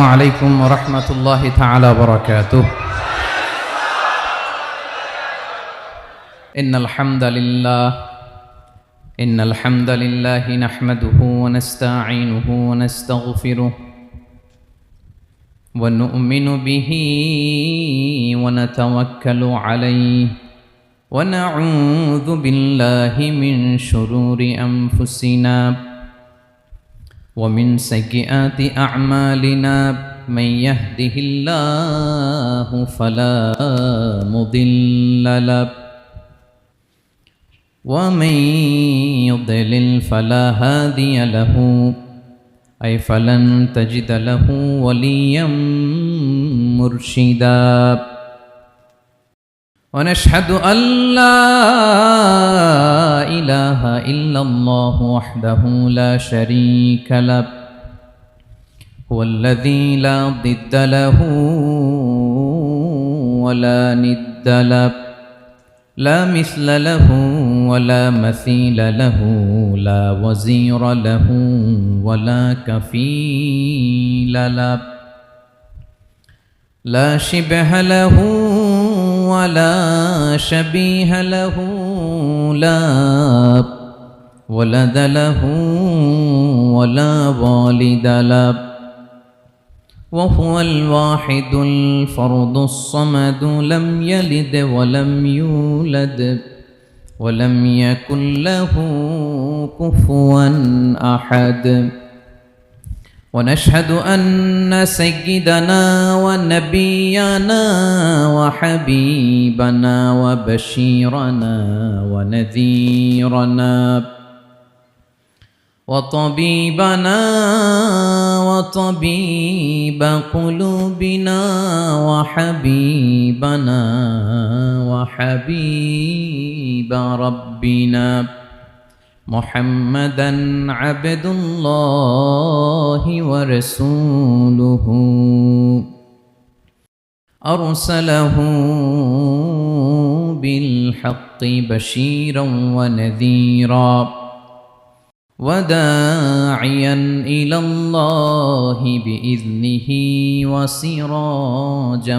عليكم ورحمة الله تعالى وبركاته. إن الحمد لله نحمده ونستعينه ونستغفره ونؤمن به ونتوكل عليه ونعوذ بالله من شرور أنفسنا ومن سيئات أعمالنا. من يهده الله فلا مضل له ومن يضلل فلا هادي له، أي فلن تجد له وليا مرشدا. ونشهد أن لا إله إلا الله وحده لا شريك له، هو الذي لا ضد له ولا ند له، لا مثل له ولا مثيل له، لا وزير له ولا كفيل له، لا شبه له ولا شبيه له، لا ولد له ولا والد له، وهو الواحد الفرد الصمد، لم يلد ولم يولد ولم يكن له كفوا أحد. ونشهد أن سيدنا ونبينا وحبيبنا وبشيرنا ونذيرنا وطبيبنا وطبيب قلوبنا وحبيبنا وحبيب ربنا محمدًا عبد الله ورسوله، أرسله بالحق بشيرا ونذيرا وداعيا إلى الله بإذنه وسراجا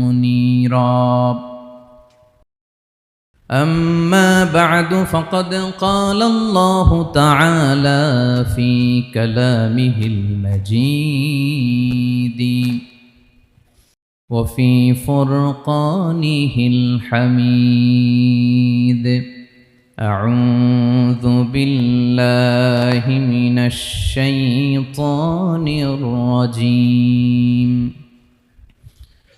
منيرا. أما بعد، فقد قال الله تعالى في كلامه المجيد وفي فرقانه الحميد: أعوذ بالله من الشيطان الرجيم،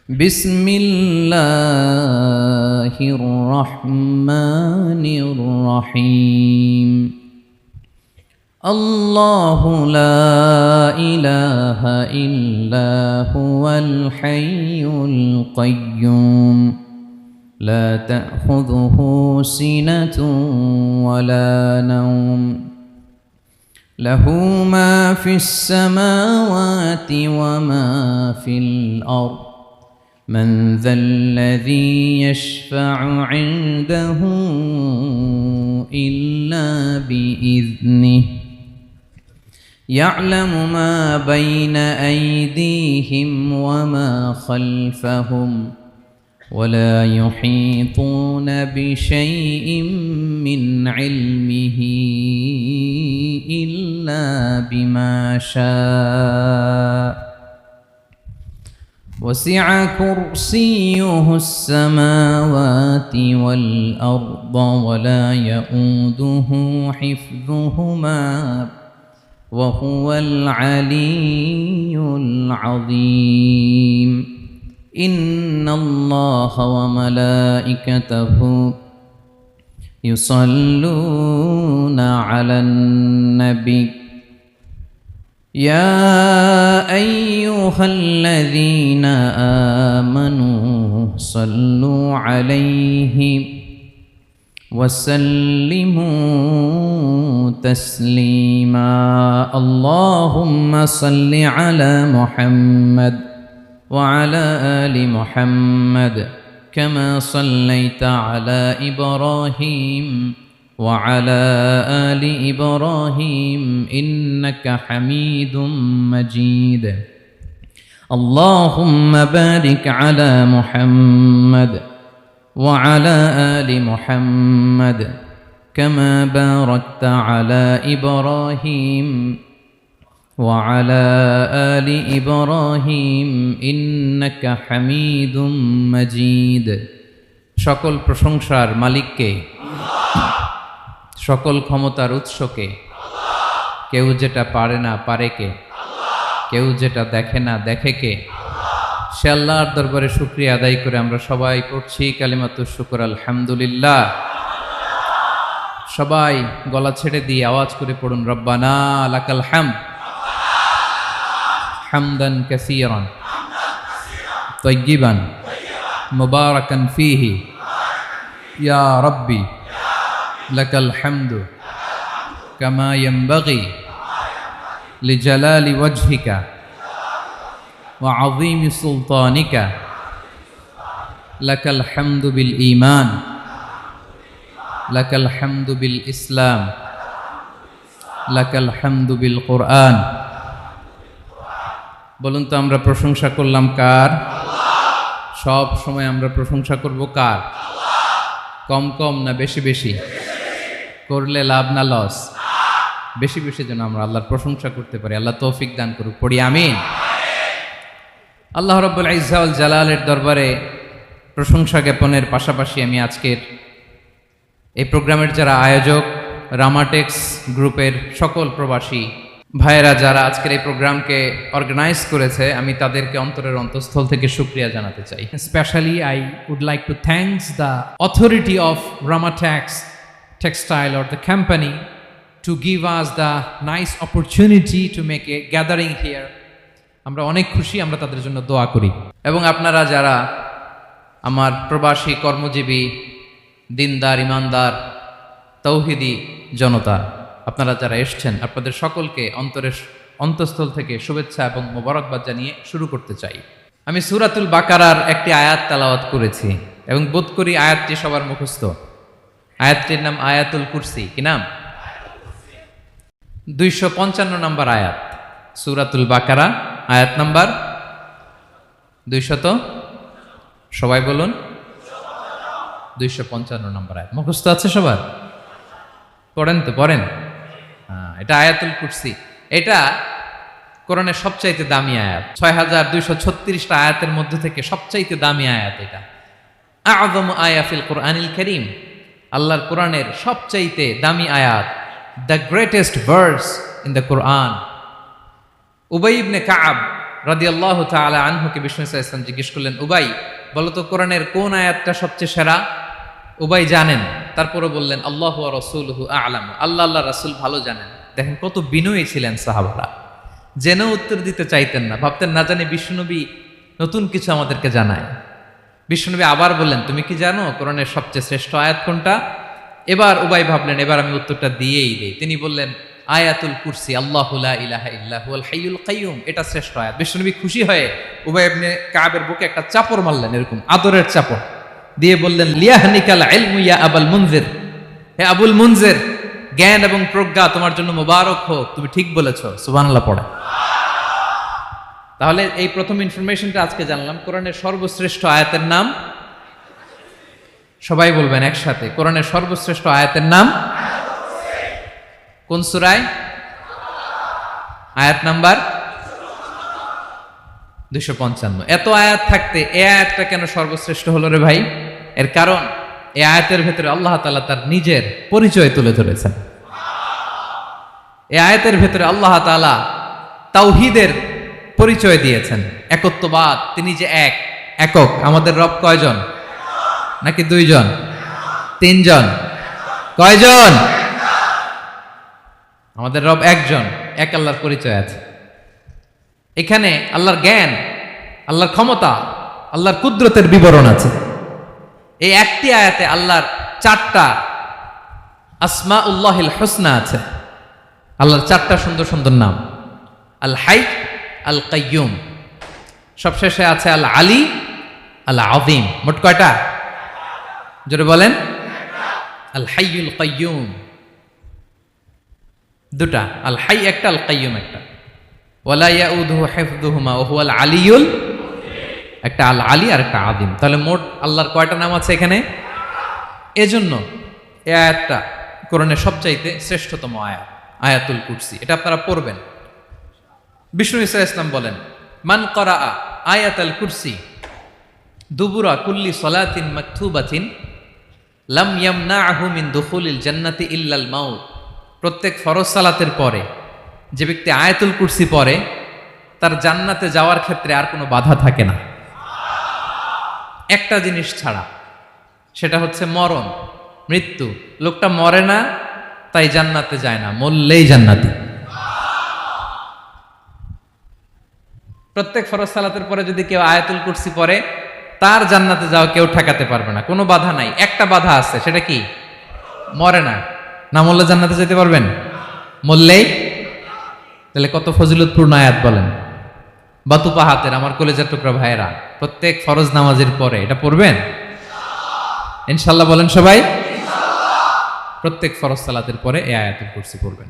بسم الله الرحمن الرحيم. الله لا إله إلا هو الحي القيوم، لا تأخذه سنة ولا نوم، له ما في السماوات وما في الأرض، من ذا الذي يشفع عنده إلا بإذنه، يعلم ما بين أيديهم وما خلفهم، ولا يحيطون بشيء من علمه إلا بما شاء، وسع كرسيه السماوات والأرض ولا يؤوده حفظهما وهو العلي العظيم. إن الله وملائكته يصلون على النبي، يا أيها الذين آمنوا صلوا عليه وسلموا تسليما. اللهم صل على محمد وعلى آل محمد كما صليت على إبراهيم وعلى آل إبراهيم إنك حميد مجيد. اللهم بارك على محمد وعلى آل محمد كما باركت على إبراهيم وعلى آل إبراهيم إنك حميد مجيد সকল প্রশংসার মালিককে, সকল ক্ষমতার উৎসকে, কেউ যেটা পারে না পারে কে, কেউ যেটা দেখে না দেখে কে, সে আল্লাহর দরবারে শুকরিয়া আদায় করে আমরা সবাই পড়ছি কালিমাতুশ শুকর আলহামদুলিল্লাহ। সবাই গলা ছেড়ে দিয়ে আওয়াজ করে পড়ুন, রব্বানা লাকাল হামদ হামদান কাসীরান তাইয়িবান মুবারাকান ফীহি ইয়া রাব্বি লাকাল হামদু কামা ইয়ানবাগি লিজালালি ওয়াজহিকা ওয়া আযীমি সুলতানিকা লাকাল হামদু বিল ঈমান লাকাল হামদু বিল ইসলাম লাকাল হামদু বিল কুরআন। বলুন তো আমরা প্রশংসা করলাম কার? সব সময় আমরা প্রশংসা করব কার? কম কম না বেশি বেশি? করলে লাভ না লস? বেশি বেশি যেন আমরা আল্লাহর প্রশংসা করতে পারি। আল্লাহ তৌফিক দান করুক, পড়ি আমিন। আল্লাহ রাব্বুল ইজ্জা ওয়াল জালালের দরবারে প্রশংসা জ্ঞাপনের পাশাপাশি আমি আজকের এই প্রোগ্রামের যারা আয়োজক, রামাটেক্স গ্রুপের সকল প্রবাসী ভাইয়েরা যারা আজকের এই প্রোগ্রামকে অর্গানাইজ করেছে, আমি তাদেরকে অন্তরের অন্তঃস্থল থেকে শুকরিয়া জানাতে চাই। Especially, I would like to thank the authority of Ramatex Textile or the company to give us the nice opportunity to make a gathering here. আমরা অনেক খুশি, আমরা তাদের জন্য দোয়া করি। এবং আপনারা যারা আমার প্রবাসী কর্মজীবী দিনদার ইমানদার তৌহিদি জনতা, আপনারা যারা এসছেন, আপনাদের সকলকে অন্তরের অন্তঃস্থল থেকে শুভেচ্ছা এবং মোবারকবাদ জানিয়ে শুরু করতে চাই। আমি সূরাতুল বাকারার একটি আয়াত তেলাওয়াত করেছি এবং বোধ করি আয়াতটি সবার মুখস্থ। আয়াতটির নাম আয়াতুল কুরসি। কি নাম? 255 নম্বর আয়াত, সূরাতুল বাকারা, আয়াত নাম্বার 200। সবাই বলুন, 255 নম্বর আয়াত। মুখস্থ আছে সবার? পড়েন তো, পড়েন। এটা আয়াতুল কুরসি। এটা কোরআনের সবচাইতে দামি আয়াত। 6236টা আয়াতের মধ্যে থেকে সবচাইতে দামি আয়াত এটা। আযম আয়া ফিল কুরআনিল কারীম, আল্লাহর কোরআনের সবচাইতে দামি আয়াত, the greatest verse in the Quran. উবাই ইবনে কাআব রাদিয়াল্লাহু তাআলা আনহুকে বিষ্ণু সাল্লাল্লাহু আলাইহি ওয়াসাল্লাম জিজ্ঞেস করলেন, উবাই বলো তো কোরআনের কোন আয়াতটা সবচেয়ে সেরা? উবাই জানেন, তারপরে বললেন আল্লাহু ওয়া রাসূলুহু আ'লাম, আল্লাহ আল্লাহ রাসূল ভালো জানেন। দেখেন কত বিনয়ী ছিলেন সাহাবারা, জেনেও উত্তর দিতে চাইতেন না, ভাবতেন না জানি বিষ্ণুনবী নতুন কিছু আমাদেরকে জানায়। বিষ্ণুনবী আবার বললেন, তুমি কি জানো কোরআনের সবচেয়ে শ্রেষ্ঠ আয়াত কোনটা? এবার উবাই ভাবলেন এবার আমি উত্তরটা দিয়েই দেই। তিনি বললেন আয়াতুল কুরসি, আল্লাহু লা ইলাহা ইল্লা হুয়াল হাইয়ুল কাইয়ুম, এটা শ্রেষ্ঠ আয়াত। বিষ্ণুনবী খুশি হয়ে উবাই ইবনে কাবের বুকে একটা চাপড় মারলেন, এরকম আদরের চাপড় দিয়ে বললেন, লিয়াহনিকাল ইলমু ইয়া আবুল মুনজির, হে আবুল মুনজির, জ্ঞান এবং প্রজ্ঞা তোমার জন্য মোবারক হোক, তুমি ঠিক বলেছো। সুবহানাল্লাহ পড়ে। তাহলে এই প্রথম ইনফরমেশনটা আজকে জানলাম। কোরআনের সর্বশ্রেষ্ঠ আয়াতের নাম, সবাই বলবেন একসাথে, কোরআনের সর্বশ্রেষ্ঠ আয়াতের নাম কোন সূরায়? আয়াত নাম্বার 255। এত আয়াত থাকতে এই আয়াতটা কেন সর্বশ্রেষ্ঠ হলো রে ভাই? এর কারণ এই আয়াতের ভেতরে আল্লাহ তাআলা তার নিজের পরিচয় তুলে ধরেছেন। এই আয়াতের ভেতরে আল্লাহ তাআলা তাওহীদের পরিচয় দিয়েছেন, একত্ববাদ, তিনি যে এক, একক। আমাদের রব কয়জন? নাকি দুইজন? তিনজন? কয়জন? আমাদের রব একজন, এক আল্লাহর পরিচয় আছে। এখানে আল্লাহর জ্ঞান, আল্লাহর ক্ষমতা, আল্লাহর কুদরতের বিবরণ আছে। এই একটি আয়াতে আল্লাহর 4টা আসমাউল্লাহিল হুসনা আছে। আল্লাহর 4টা সুন্দর সুন্দর নাম, আল হাই, আল কাইয়ুম, সবশেষে আছে আল আলী, আল আযীম। মোট কয়টা? জোরে বলেন। আল হাইয়ুল কাইয়ুম 2টা, আল হাই একটা, আল কাইয়ুম একটা। ওয়ালা ইয়াউদুহু হিফযুহুমা ওয়া হুয়াল আলিয়ুল, একটা আল আলী আর একটা আযীম। তাহলে মোট আল্লাহর কয়টা নাম আছে এখানে? এজন্য এই আয়াতটা কোরআনের সবচাইতে শ্রেষ্ঠতম আয়াত, আয়াতুল কুরসি। এটা আপনারা পড়বেন। বিষ্ণু ঈসা ইসলাম বলেন, মান করাআ আয়াতুল কুরসি দুবুরা কুল্লি সলাতিন মাকতুবাতিন লাম ইয়ামনাহু মিন দুখুলিল জান্নাতি ইল্লাল মাউত। প্রত্যেক ফরজ সালাতের পরে যে ব্যক্তি আয়াতুল কুরসি পড়ে তার জান্নাতে যাওয়ার ক্ষেত্রে আর কোনো বাধা থাকে না, একটা জিনিস ছাড়া, সেটা হচ্ছে মরণ, মৃত্যু। লোকটা মরে না তাই জান্নাতে যায় না, মরলেই জান্নাতি। প্রত্যেক ফরজ সালাতের পরে যদি কেউ আয়াতুল কুরসি পড়ে তার জান্নাতে যাওয়া কেউ ঠেকাতে পারবে না, কোনো বাধা নাই। একটা বাধা আছে, সেটা কি? মরে না। না মরলে জান্নাতে যেতে পারবেন? মরলেই। তাহলে কত ফজিলতপূর্ণ আয়াত বলেন। বাতুপা হাতের আমার কলেজার টুকরা ভাইয়েরা, প্রত্যেক ফরজ নামাজের পরে এটা পড়বেন ইনশাল্লাহ। বলেন সবাই, প্রত্যেক ফরজ সালাতের পরে এই আয়াতুল কুরসি পড়বেন।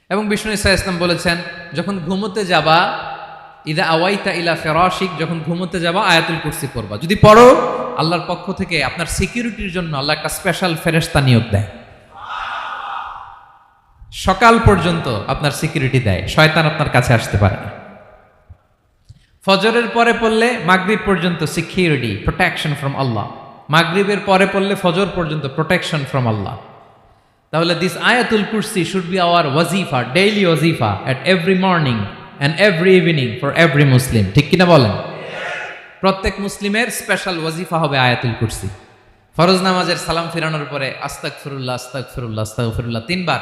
এবং বিষ্ণু ঈসা ইসলাম বলেছেন, যখন ঘুমোতে যাবা, ইদা আওয়াইতা ইলা ফিরাশিক, যখন ঘুমোতে যাবা আয়াতুল কুরসি পড়বা। যদি পড়ো, আল্লাহর পক্ষ থেকে আপনার সিকিউরিটির জন্য আল্লাহ একটা স্পেশাল ফেরেশতা নিয়োগ দেয়। সকাল পর্যন্ত আপনার সিকিউরিটি দেয়, শয়তান আপনার কাছে আসতে পারে না। ফজরের পরে পড়লে মাগরিব পর্যন্ত সিকিউরিটি, প্রোটেকশন ফ্রম আল্লাহ। মাগরিবের পরে পড়লে ফজর পর্যন্ত প্রোটেকশন ফ্রম আল্লাহ। তাহলে দিস আয়াতুল কুরসি শুড বি আওয়ার ওয়াজিফা, ডেইলি ওয়াজিফা at every morning and every evening for every Muslim. ঠিক কিনা বলেন? প্রত্যেক মুসলিমের স্পেশাল ওয়াজিফা হবে আয়াতুল কুরসি। ফরজ নামাজের সালাম ফিরানোর পরে আস্তাগফিরুল্লাহ আস্তাগফিরুল্লাহ আস্তাগফিরুল্লাহ 3 বার,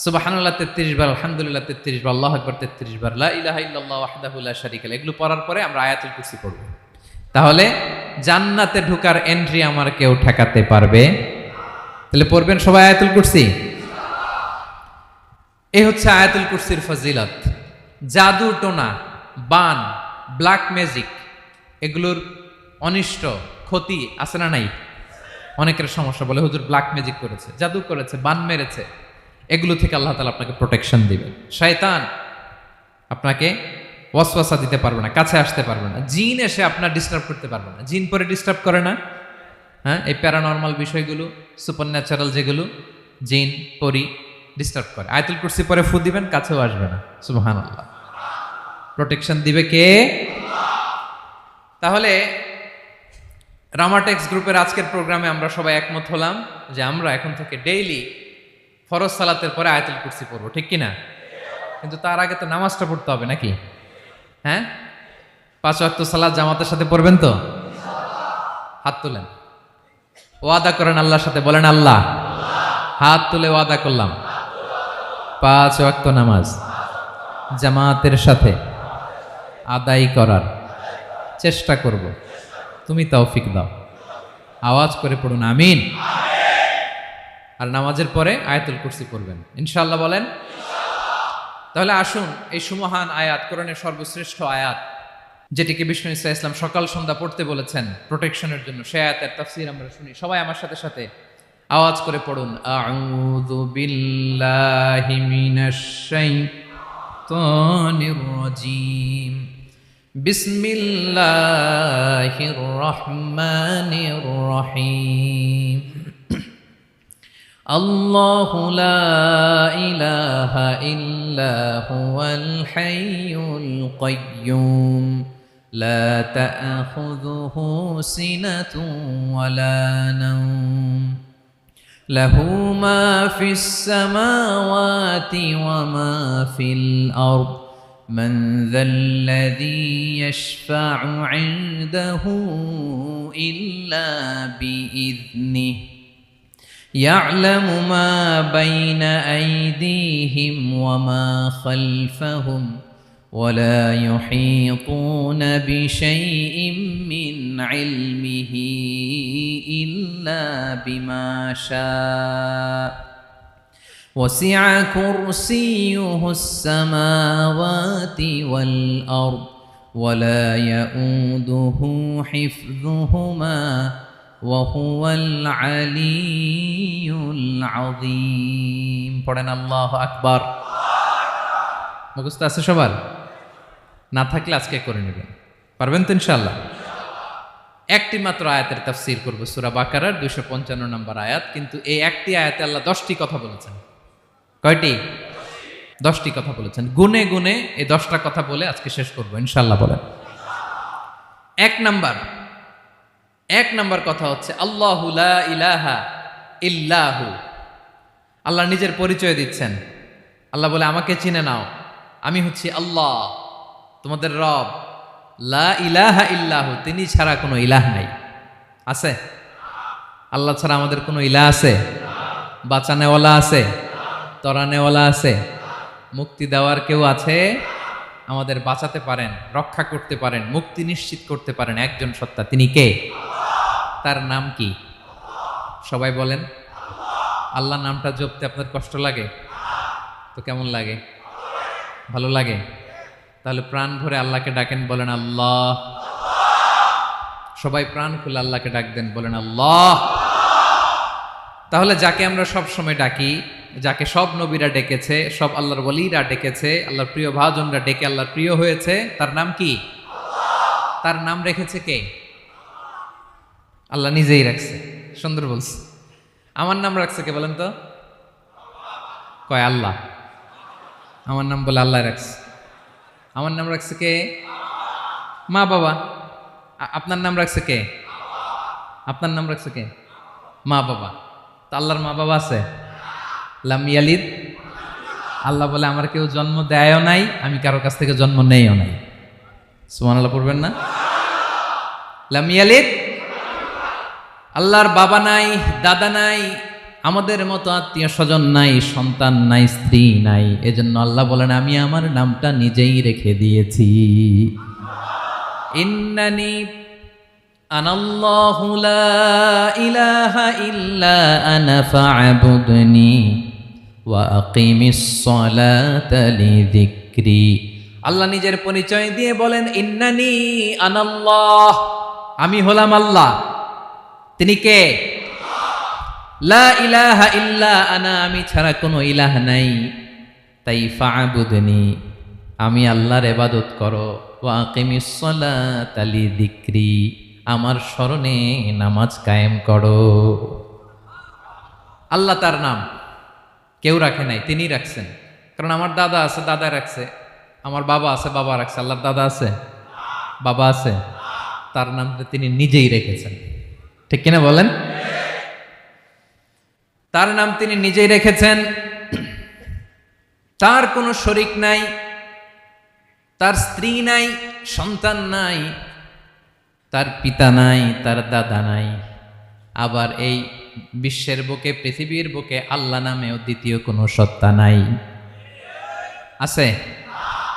সুবহানাল্লাহ 33 বার, আলহামদুলিল্লাহ 33 বার, আল্লাহু আকবার 33 বার, লা ইলাহা ইল্লাল্লাহ ওয়াহদাহু লা শারীকা লাহু, এগুলো পড়ার পরে আমরা আয়াতুল কুরসি পড়ব। তাহলে জান্নাতে ঢোকার এন্ট্রি আমার কেউ ঠেকাতে পারবে। তাহলে পড়বেন সবাই আয়াতুল কুরসি। এই হচ্ছে আয়াতুল কুরসির ফজিলত। জাদু টোনা, বান, ব্ল্যাক ম্যাজিক, এগুলোর অনিষ্ট ক্ষতি আছে না নাই? অনেকের সমস্যা, বলে হুজুর ব্ল্যাক ম্যাজিক করেছে, জাদু করেছে, বান মেরেছে, এগুলো থেকে আল্লাহ তাআলা আপনাকে প্রোটেকশন দিবে। শয়তান আপনাকে ওয়াসওয়াসা দিতে পারবে না, কাছে আসতে পারবে না। জিন এসে আপনার ডিস্টার্ব করতে পারবে না। জিন পরে ডিস্টার্ব করে না? হ্যাঁ, এই প্যারানর্মাল বিষয়গুলো, সুপার ন্যাচারাল যেগুলো, জিন পরি ডিস্টার্ব করে। আয়াতুল কুরসি পরে ফু দিবেন, কাছেও আসবে না। সুবহানাল্লাহ। প্রোটেকশন দিবে কে? তাহলে রামাটেক্স গ্রুপের আজকের প্রোগ্রামে আমরা সবাই একমত হলাম যে আমরা এখন থেকে ডেইলি ফরজ সালাতের পরে আয়াতুল কুরসি পড়বো, ঠিক কিনা? কিন্তু তার আগে তো নামাজটা পড়তে হবে নাকি? হ্যাঁ, 5 ওয়াক্ত সালাত জামাতের সাথে পড়বেন তো? হাত তুলেন, ওয়াদা করেন আল্লাহর সাথে, বলেন আল্লাহ, হাত তুলে ওয়াদা করলাম 5 ওয়াক্ত নামাজ জামাতের সাথে আদায় করার চেষ্টা করব, তুমি তৌফিক দাও। আওয়াজ করে পড়ুন আমিন। আর নামাজের পরে আয়াতুল কুরসি পড়বেন ইনশাআল্লাহ, বলেন। তাহলে আসুন এই সুমহান আয়াত, কোরআনের সর্বশ্রেষ্ঠ আয়াত, যেটিকে বিষ্ণু ঈসা ইসলাম সকাল সন্ধ্যা পড়তে বলেছেন প্রোটেকশনের জন্য, সে আয়াতের তাফসীর আমরা শুনি। সবাই আমার সাথে সাথে আওয়াজ করে পড়ুন, আউযু বিল্লাহি মিনাশ শাইতানির রাজীম, বিসমিল্লাহির রহমানির রহিম। আল্লাহু লা ইলাহা ইল্লা হুয়াল হাইয়ুল কাইয়্যুম, লা তা'খুযুহু সিনাতুন ওয়ালা নাওম, লাহু মা ফিস সামাওয়াতি ওয়া মা ফিল আরদ, মান যাল্লাযী ইয়াশফা'ু 'ইনদাহু ইল্লা বিইذনিহি, يعلم ما بين أيديهم وما خلفهم ولا يحيطون بشيء من علمه إلا بما شاء وسع كرسيه السماوات والأرض ولا يؤوده حفظهما وهو العلي العظيم. পড়েন আল্লাহু আকবার। মুখস্থ আছে সবার? না থাকলে আজকে করে নেবেন, পারবেন তো ইনশাআল্লাহ? একটি মাত্র আয়াতের তাফসীর করব, সূরা বাকারার 255 নম্বর আয়াত। কিন্তু এই একটি আয়াতে আল্লাহ 10টি কথা বলেছেন। কয়টি? 10টি কথা বলেছেন। গুনে গুনে এই 10টা কথা বলে আজকে শেষ করব ইনশাআল্লাহ। বলেন। এক নাম্বার কথা হচ্ছে আল্লাহু লা ইলাহা ইল্লাহু। আল্লাহ নিজের পরিচয় দিচ্ছেন। আল্লাহ বলে আমাকে চিনে নাও, আমি হচ্ছি আল্লাহ তোমাদের রব। লা ইলাহা ইল্লাহু, তিনি ছাড়া কোনো ইলাহ নাই। আছে? আল্লাহ ছাড়া আমাদের কোনো ইলাহ আছে? বাঁচানেওয়ালা আছে? তরানেওয়ালা আছে? মুক্তি দেওয়ার কেউ আছে? আমাদের বাঁচাতে পারেন, রক্ষা করতে পারেন, মুক্তি নিশ্চিত করতে পারেন একজন সত্তা। তিনি কে? তার নাম কি? সবাই বলেন। আল্লাহ নামটা জপতে আপনার কষ্ট লাগে তো কেমন লাগে? ভালো লাগে? তাহলে প্রাণ ভরে আল্লাহকে ডাকেন, বলেন আল্লাহ। সবাই প্রাণ খুলে আল্লাহকে ডাক দেন, বলেন আল্লাহ। তাহলে যাকে আমরা সব সময় ডাকি, যাকে সব নবীরা ডেকেছে, সব আল্লাহর ওলীরা ডেকেছে, আল্লাহর প্রিয় ভাজনরা ডেকে আল্লাহর প্রিয় হয়েছে, তার নাম কি? তার নাম রেখেছে কে? আল্লাহ নিজেই রাখছে। সুন্দর বলছে। আমার নাম রাখছে কে বলেন তো? কয় আল্লাহ। আমার নাম বলে আল্লাহ রাখছে। আমার নাম রাখছে কে? মা বাবা। আপনার নাম রাখছে কে? আপনার নাম রাখছে কে? মা বাবা। তা আল্লাহর মা বাবা আছে? লাম ইয়ালিদ। আল্লাহ বলে আমার কেউ জন্ম দেয়ও নাই, আমি কারো কাছ থেকে জন্ম নেইও নাই। সুবহানাল্লাহ পড়বেন না? লাম ইয়ালিদ। আল্লাহর বাবা নাই, দাদা নাই, আমাদের মতো আত্মীয় স্বজন নাই, সন্তান নাই, স্ত্রী নাই। এজন্য আল্লাহ বলেন আমি আমার নামটা নিজেই রেখে দিয়েছি। ইন্নানি আনাল্লাহু লা ইলাহা ইল্লা আনা ফা'বুদনি ওয়া আকিমিস সালাতা লিযিকরি। আল্লাহ নিজের পরিচয় দিয়ে বলেন ইন্নানি আনাল্লাহ, আমি হলাম আল্লাহ। তিনি কে? লা ইলাহা ইল্লা আনা, আমি ছাড়া কোনো ইলাহ নাই। তাই ফা'বুদনি, আমি আল্লাহর ইবাদত করো। ওয়া আকিমিস সালাতা লিযিকরি, আমার স্মরণে নামাজ কায়েম করো। আল্লাহ তার নাম কেউ রাখে নাই, তিনি রাখছেন। কারণ আমার দাদা আছে, দাদা রাখছে। আমার বাবা আছে, বাবা রাখছে। আল্লাহর দাদা আছে? বাবা আছে? তার নামটা তিনি নিজেই রেখেছেন। ঠিক কিনা বলেন? তার নাম তিনি নিজেই রেখেছেন। তার কোনো শরীক নাই, তার স্ত্রী নাই, সন্তান নাই, তার পিতা নাই, তার দাদা নাই। আবার এই বিশ্বের বুকে, পৃথিবীর বুকে আল্লাহ নামেও দ্বিতীয় কোনো সত্তা নাই। আছে?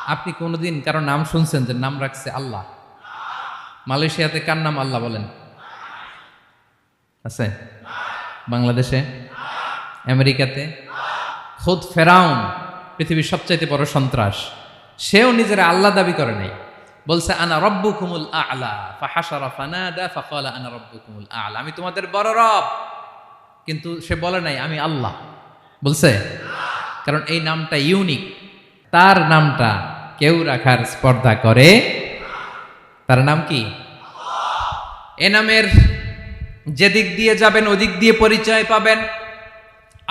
আপনি কোনোদিন কারো নাম শুনছেন যে নাম রাখছে আল্লাহ? মালয়েশিয়াতে কার নাম আল্লাহ বলেন? আছে? বাংলাদেশে? আমেরিকাতে? খুদ ফেরাউন, পৃথিবীর সবচাইতে বড় সন্ত্রাস, সেও নিজের আল্লাহ দাবি করে নাই। বলছে আনা রব্বুকুমুল আ'লা, ফাহাশারা ফানাদা ফাকালা আনা রব্বুকুমুল আ'লা, আমি তোমাদের বড় রব। কিন্তু সে বলে নাই আমি আল্লাহ। বলছে? কারণ এই নামটা ইউনিক। তার নামটা কেউ রাখার স্পর্ধা করে। তার নাম কি? এ নামের যেদিক দিয়ে যাবেন ওদিক দিয়ে পরিচয় পাবেন।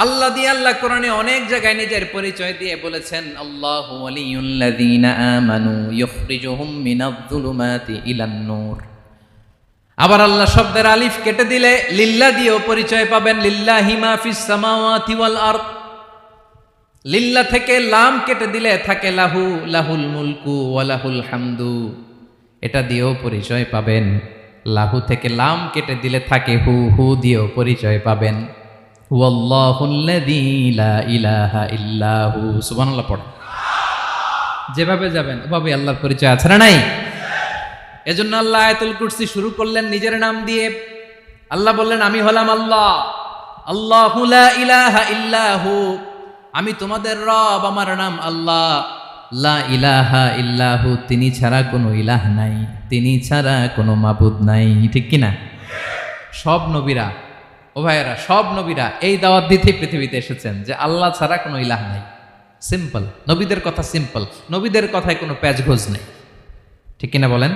আল্লাহ দিয়ে আল্লাহ কোরআনে অনেক জায়গায় নিজের পরিচয় দিয়ে বলেছেন আল্লাহু ওয়ালিয়ুল্লাযীনা আমানু ইখরিজুহুম মিনায-যুলুমাতি ইলান-নূর। আবার আল্লাহ শব্দের আলিফ কেটে দিলে লিল্লাহ দিয়েও পরিচয় পাবেন। লিল্লাহি মা ফিস সামাওয়াতি ওয়াল আরদ। লিল্লাহ থেকে লাম কেটে দিলে থাকে লাহু, লাহুল মুলকু ওয়া লাহুল হামদু, এটা দিয়েও পরিচয় পাবেন। লাহু থেকে লাম কেটে দিলে থাকে হু, হু দিয়েও পরিচয় পাবেন। হুয়াল্লাহুল্লাযী লা ইলাহা ইল্লাহু। সুবহানাল্লাহ পড়ে। যেভাবে যাবেন ওভাবে আল্লাহর পরিচয় আছে না নাই? এজন্য আল্লাহ আয়াতুল কুরসি শুরু করলেন নিজের নাম দিয়ে। আল্লাহ বললেন আমি হলাম আল্লাহ। আল্লাহু লা ইলাহা ইল্লাহু, আমি তোমাদের রব, আমার নাম আল্লাহ। লা ইলাহা ইল্লাহু, তিনি ছাড়া কোনো ইলাহ নাই, তিনি ছাড়া কোনো মাবুদ নাই। ঠিক কিনা? সব নবীরা, ও ভাইয়েরা, সব নবীরা এই দাওয়াত দিতে পৃথিবীতে এসেছেন যে আল্লাহ ছাড়া কোনো ইলাহ নাই। সিম্পল, নবীদের কথা সিম্পল, নবীদের কথায় কোনো প্যাচগোজ নেই, ঠিক কিনা বলেন?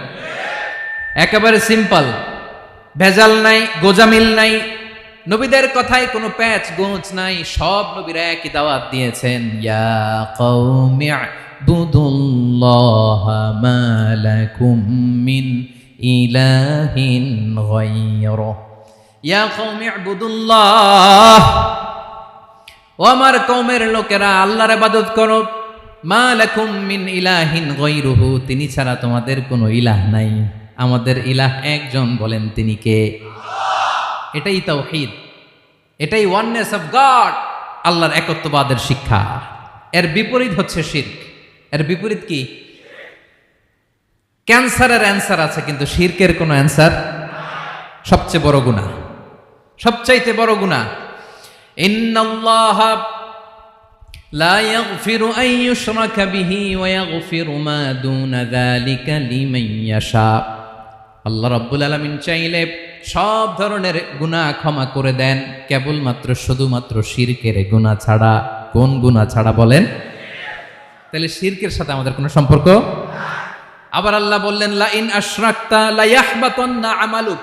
একেবারে সিম্পল, ভেজাল নাই, গোজামিল নাই, নবীদের কথায় কোনো প্যাচ গোজ নাই। সব নবীরা একই দাওয়াত দিয়েছেন, ইয়া কওমি ইবুদুল্লাহা মা লাকুম মিন ইলাহিন গায়রুহ, ইয়া কওমি ইবুদুল্লাহ, ও আমার কওমের লোকেরা আল্লাহর ইবাদত করো, মা লাকুম মিন ইলাহিন গায়রুহু, তিনি ছাড়া তোমাদের কোনো ইলাহ নাই, আমাদের ইলাহ একজন, বলেন তিনি কে? এটাই তাওহীদ, এটাই ওয়াননেস অফ গড, আল্লাহর একত্ববাদের শিক্ষা। এর বিপরীত হচ্ছে শিরক। এর বিপরীত কি? ক্যান্সারের অ্যান্সার আছে কিন্তু শিরকের কোনো অ্যান্সার। সবচেয়ে বড় গুনাহ, সবচাইতে বড় গুনাহ। ইন্নাল্লাহা লা ইয়াগফিরু আন ইউশরাকা বিহি ওয়া ইয়াগফিরু মা দুনা যালিকা লিমান ইয়াশা। আল্লাহ রাব্বুল আলামিন চাইলে সব ধরনের গুনাহ ক্ষমা করে দেন, কেবলমাত্র শুধুমাত্র শিরকের গুনাহ ছাড়া। কোন গুনাহ ছাড়া বলেন? তাহলে শিরকের সাথে আমাদের কোনো সম্পর্ক। আবার আল্লাহ বললেন, লা ইন আশরাকতা লা ইয়াহবাতান্না আমালুক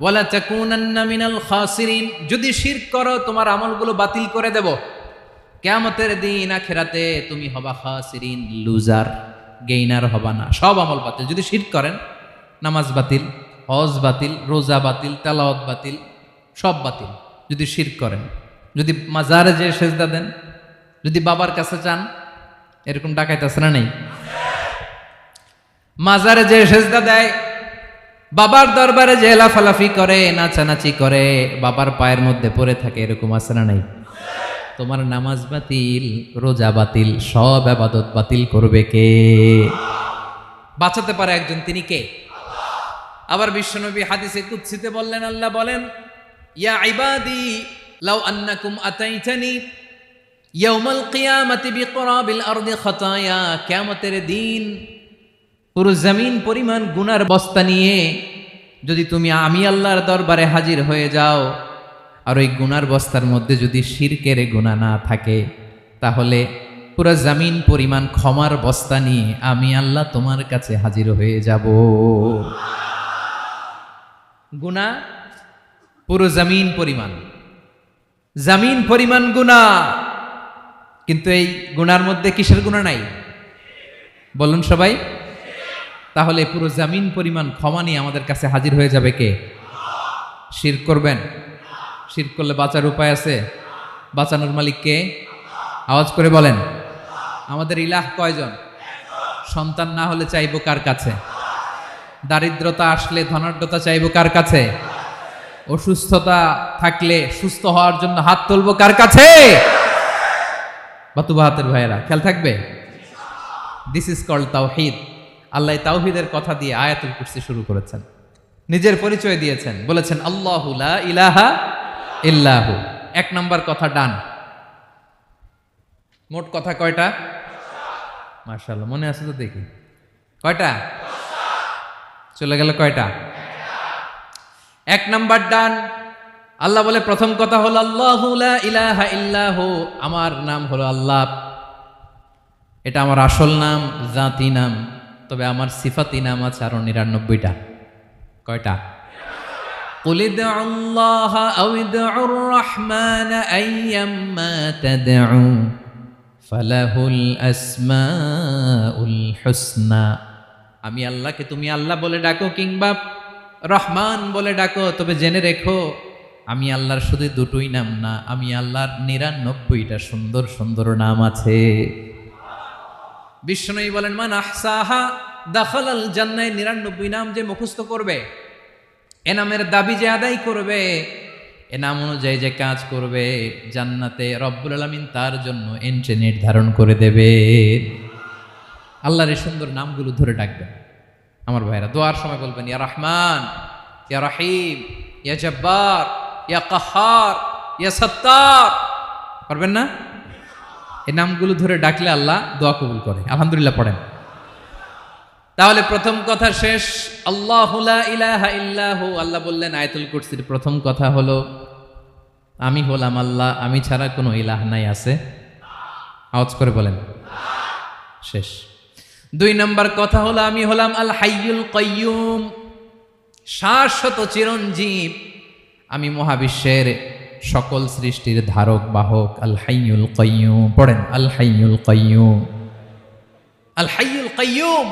ওয়া লা তাকুনান্না মিনাল খাসিরিন, যদি শিরক করো তোমার আমলগুলো বাতিল করে দেব, কিয়ামতের দিন আখিরাতে তুমি হবা খাসিরিন, লুজার, গেইনার হবা না, সব আমল বাতিল। যদি শিরক করেন, নামাজ বাতিল, হজ বাতিল, রোজা বাতিল, তেলাওয়াত বাতিল, সব বাতিল যদি শিরক করেন। যদি মাজারে যে সেজদা দেন, যদি বাবার কাছে চান, এরকম ডাকাইত আছে না নেই? মাজারে যে সেজদা দেয়, বাবার দরবারে যে লাফালাফি করে, নাচানাচি করে, বাবার পায়ের মধ্যে পড়ে থাকে, এরকম আছে না নাই? তোমার নামাজ বাতিল, রোজা বাতিল, সব ইবাদত বাতিল করবে কে? বাঁচাতে পারে একজন, তিনি কে? আবার বিশ্বনবী হাদিসে কুদসিতে বললেন, আল্লাহ বলেন, ইয়া ইবাদি লাউ আন্নাকুম আতাইতানি ইয়াউমাল কিয়ামাতি বিকরাবিল আরদি খাতায়া, কিয়ামতের দিন পুরো জমিন পরিমাণ গুনার বস্তা নিয়ে যদি তুমি আমি আল্লাহর দরবারে হাজির হয়ে যাও, আর ওই গুনার বস্তার মধ্যে যদি শিরকের গুনাহ না থাকে, তাহলে পুরো জমিন পরিমাণ ক্ষমার বস্তা নিয়ে আমি আল্লাহ তোমার কাছে হাজির হয়ে যাব। গুনাহ পুরো জমিন পরিমাণ, জমিন পরিমাণ গুনাহ, কিন্তু এই গুনার মধ্যে কিসের গুনাহ নাই? বলুন সবাই। তাহলে পুরো জমিন পরিমাণ ক্ষমা নিয়ে আমাদের কাছে হাজির হয়ে যাবে কে? শিরক করবেন? শিরক করলে বাঁচার উপায় আছে? বাঁচানোর মালিক কে? আওয়াজ করে বলেন। আমাদের ইলাহ কয়জন? সন্তান না হলে চাইবো কার কাছে? দারিদ্রতা আসলে ধনাঢ্যতা চাইবো কার কাছে? অসুস্থতা থাকলে সুস্থ হওয়ার জন্য হাত তুলবো কার কাছে? বাতুবা হাতের ভাইয়েরা, খেয়াল থাকবে। দিস ইজ কল্ড তাওহীদ। আল্লাহ তাওহীদের কথা দিয়ে আয়াতুল কুরসি শুরু করেছেন, নিজের পরিচয় দিয়েছেন, বলেছেন আল্লাহু লা ইলাহা ইল্লাহু। এক নম্বর কথা ডান। মোট কথা কয়টা? মাশাআল্লাহ, মনে আছে তো দেখি। কয়টা? চলে গেল কয়টা? এক নাম্বার ডান। আল্লাহ বলে প্রথম কথা হলো আল্লাহু লা ইলাহা ইল্লাহু, আমার নাম হলো আল্লাহ। এটা আমার আসল নাম, জাতি নাম। তবে আমার সিফাতি নাম আছে আরো ৯৯টা। কয়টা? কুল ইদউল্লাহা আও ইদউর রাহমান আইয়াম্মা তাদউ ফালাহুল আসমাউল হুসনা। আমি আল্লাহকে তুমি আল্লাহ বলে ডাকো কিংবা রহমান বলে ডাকো, তবে জেনে রেখো আমি আল্লাহর শুধু দুটোই নাম না, আমি আল্লাহর ৯৯টা সুন্দর সুন্দর নাম আছে। বিষ্ণুই বলেন, মান আহসাহা দাখালাল জান্নাহ। ৯৯ নাম যে মুখস্থ করবে, এ নামের দাবি যে আদায় করবে, এ নাম অনুযায়ী যে কাজ করবে, জান্নাতে রব্বুল আলামিন তার জন্য এন্ট্রি নির্ধারণ করে দেবে। আল্লাহর এই সুন্দর নামগুলো ধরে ডাকবেন। আমার ভাইরা দোয়ার সময় বলবেন, ইয়া রহমান, ইয়া রহিম, ইয়া জব্বার, ইয়া কাহ্হার, ইয়া সত্তার। পারবেন না? এই নামগুলো ধরে ডাকলে আল্লাহ দোয়া কবুল করে। আলহামদুলিল্লাহ পড়েন। তাহলে প্রথম কথা শেষ। আল্লাহু লা ইলাহা ইল্লাহু। আল্লাহ বললেন আয়াতুল কুরসির প্রথম কথা হলো আমি হলাম আল্লাহ, আমি ছাড়া কোনো ইলাহ নাই। আছে? আওয়াজ করে বলেন। শেষ। 2 নম্বর কথা হলো আমি হলাম আল হাইয়ুল কাইয়ুম, শাশ্বত চিরঞ্জীব। আমি মহাবিশ্বের সকল সৃষ্টির ধারক বাহক। আল হাইয়ুল কাইয়ুম, পড়েন আল হাইয়ুল কাইয়ুম, আল হাইয়ুল কাইয়ুম।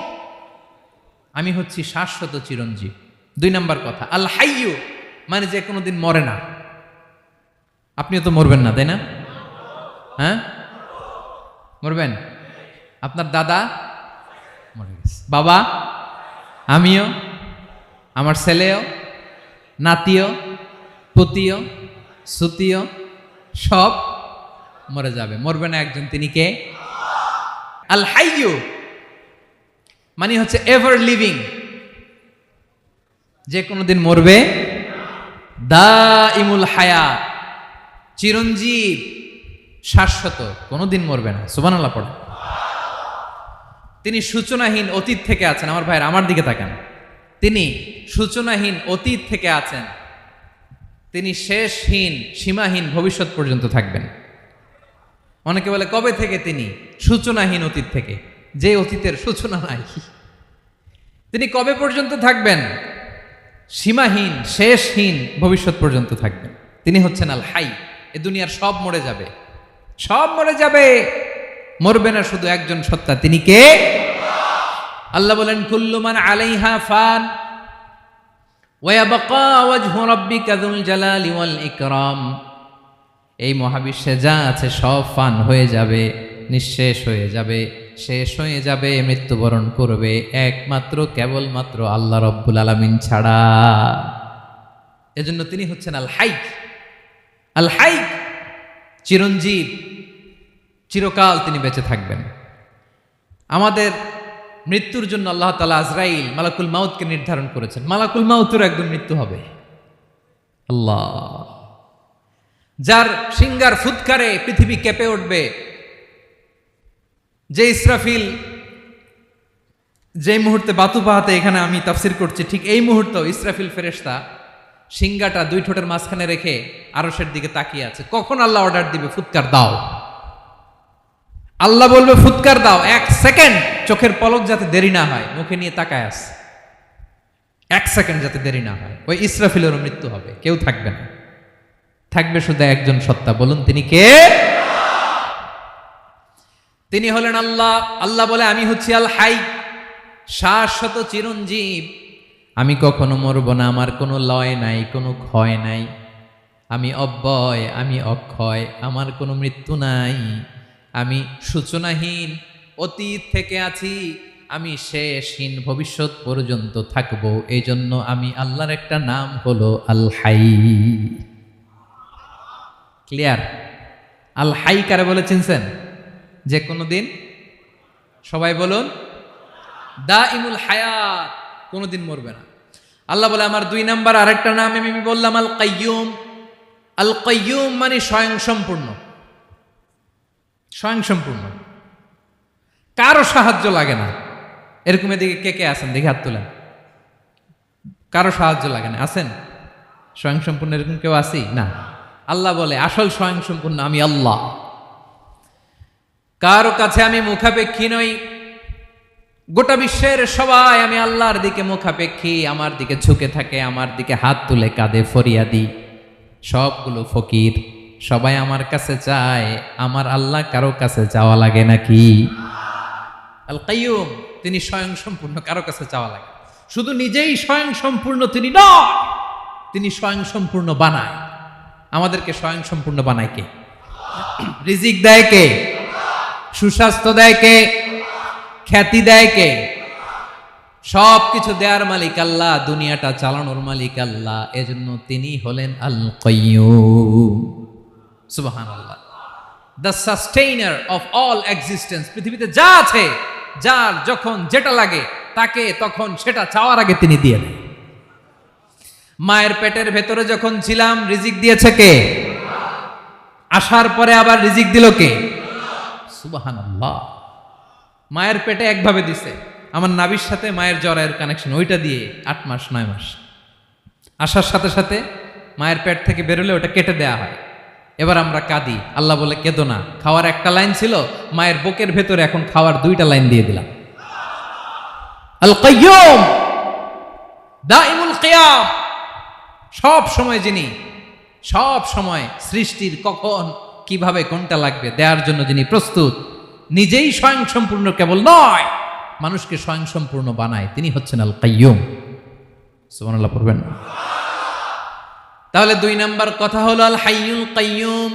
আমি হচ্ছি শাশ্বত চিরঞ্জীব। 2 নম্বর কথা, আল হাইয়ু মানে যে কোনোদিন মরে না। আপনিও তো মরবেন না, তাই না? হ্যাঁ, মরবেন। আপনার দাদা মরে গেছে, বাবা, আমিও, আমার ছেলেও, নাতিও, পুতিও, সুতিও সব মরে যাবে। মরবে না একজন, তিনি কে? আল হাইয়ু মানে হচ্ছে এভার লিভিং, যে কোনোদিন মরবে। দাইমুল হায়াত, চিরঞ্জীব, শাশ্বত, কোনোদিন মরবে না। সুবহানাল্লাহ পড়ে। তিনি সূচনাহীন অতীত থেকে আছেন। আমার ভাইয়ের আমার দিকে তাকান। তিনি সূচনাহীন অতীত থেকে আছেন। তিনি শেষহীন সীমাহীন ভবিষ্যৎ পর্যন্ত থাকবেন। অনেকে বলে কবে থেকে? তিনি সূচনাহীন অতীত থেকে, যে অতীতের সূচনা নাই। তিনি কবে পর্যন্ত থাকবেন? সীমাহীন শেষহীন ভবিষ্যৎ পর্যন্ত থাকবেন। তিনি হচ্ছেন আল হাই। এ দুনিয়ার সব মরে যাবে, সব মরে যাবে, মরবে না শুধু একজন সত্তা, তিনি কে? আল্লাহ বলেন কুল্লু মান আলাইহা ফান ওয়া ইয়াবকা ওয়াজহু রাব্বিকা যুল জালালি ওয়াল ইকরাম। এই মহাবিশ্বে যা আছে সব ফান হয়ে যাবে, নিঃশেষ হয়ে যাবে, শেষ হয়ে যাবে, মৃত্যুবরণ করবে, একমাত্র কেবলমাত্র আল্লাহ রব্বুল আলামিন ছাড়া। এজন্য তিনি হচ্ছেন আল হাই। আল হাই চিরঞ্জীব, চিরকাল তিনি বেঁচে থাকবেন। আমাদের মৃত্যুর জন্য আল্লাহ তাআলা আজরাইল মালাকুল মাউতকে নির্ধারণ করেছেন। মালাকুল মাউতের একদম মৃত্যু হবে। আল্লাহ, যার সিঙ্গার ফুৎকারে পৃথিবী কেঁপে উঠবে, যে ইসরাফিল যে মুহূর্তে বাতু পাহাতে এখানে আমি তাফসির করছি, ঠিক এই মুহূর্তে ইসরাফিল ফেরেশতা সিঙ্গাটা 2 ঠোঁটের মাঝখানে রেখে আরশের দিকে তাকিয়ে আছে। কখন আল্লাহ অর্ডার দিবে ফুৎকার দাও, আল্লাহ বলবে ফুৎকার দাও, 1 সেকেন্ড চোখের পলক যাতে দেরি না হয়, মুখে নিয়ে তাকায় আছে, 1 সেকেন্ড যাতে দেরি না হয়, ওই ইসরাফিলেরও মৃত্যু হবে, কেউ থাকবে না, থাকবে শুধু একজন সত্তা। বলুন তিনি কে? তিনি হলেন আল্লাহ। আল্লাহ বলে আমি হচ্ছি আল হাই, শাশ্বত চিরঞ্জীব। আমি কখনো মরব না, আমার কোনো লয় নাই, কোনো ক্ষয় নাই, আমি অব্যয়, আমি অক্ষয়, আমার কোনো মৃত্যু নাই, আমি সূচনাহীন অতীত থেকে আছি, আমি শেষহীন ভবিষ্যৎ পর্যন্ত থাকব। এই জন্য আমি আল্লাহর একটা নাম হলো আল হাই। ক্লিয়ার? আল হাই কারে বলে চিনছেন? যে কোনো দিন, সবাই বলুন, দাইমুল হায়াত, কোনোদিন মরবে না। আল্লাহ বলে আমার 2 নাম্বার আরেকটা নাম আমি বললাম আল কাইয়ুম। আল কাইয়ুম মানে স্বয়ং সম্পূর্ণ, স্বয়ং সম্পূর্ণ, কারো সাহায্য লাগে না। এরকম এদিকে কে কে আছেন দেখে হাত তোলেন। কারো সাহায্য লাগে না, আছেন? স্বয়ং সম্পূর্ণ এরকম কেউ আছি না? আল্লাহ বলে আসল স্বয়ং সম্পূর্ণ আমি আল্লাহ। কারো কাছে আমি মুখাপেক্ষী নই। গোটা বিশ্বের সবাই আমি আল্লাহর দিকে মুখাপেক্ষী, আমার দিকে ঝুঁকে থাকে, আমার দিকে হাত তুলে কাঁদে ফরিয়াদি। সবগুলো ফকির, সবাই আমার কাছে চায়। আমার আল্লাহ কারো কাছে চাওয়া লাগে নাকি? আল কাইয়ুম তিনি স্বয়ং সম্পূর্ণ, কারো কাছে চাওয়া লাগে। শুধু নিজেই স্বয়ং সম্পূর্ণ তিনি নয়, তিনি স্বয়ং সম্পূর্ণ বানায়। আমাদেরকে স্বয়ং সম্পূর্ণ বানায় কে? রিজিক দেয় কে? সুস্বাস্থ্য দেয় কে? খ্যাতি দেয় কে? সব কিছু দেওয়ার মালিক আল্লাহ, দুনিয়াটা চালানোর মালিক আল্লাহ। এজন্য তিনি হলেন আল কাইয়ুম। সুবহানাল্লাহ। The sustainer of all existence. পৃথিবীতে যা আছে, যার যখন যেটা লাগে তাকে তখন সেটা চাওয়ার আগে তিনি দিয়ে দেন। মায়ের পেটের ভেতরে যখন ছিলাম রিজিক দিয়েছে কে? আসার পরে আবার রিজিক দিল কে? সুবহানাল্লাহ। মায়ের পেটে একভাবে দিছে, আমার নাভির সাথে মায়ের জরায়ের কানেকশন, ওইটা দিয়ে 8 মাস 9 মাস। আসার সাথে সাথে মায়ের পেট থেকে বেরোলে ওটা কেটে দেয়া হয়, এবার আমরা কাঁদি, আল্লাহ বলে কেঁদো না, খাওয়ার একটা লাইন ছিল, মায়ের বুকের ভেতরে এখন খাওয়ার 2টা লাইন দিয়ে দিলাম। আল কাইয়ুম দাইমুল কিয়াম, সব সময় যিনি, সব সময় সৃষ্টির কখন কিভাবে কোনটা লাগবে দেওয়ার জন্য যিনি প্রস্তুত, নিজেই স্বয়ংসম্পূর্ণ কেবল নয়, মানুষকে স্বয়ংসম্পূর্ণ বানায়, তিনি হচ্ছেন আল কাইয়ুম। সুবহানাল্লাহ পড়বেন না? তাহলে 2 নাম্বার কথা হলো আল হাইয়ুল কাইয়ুম।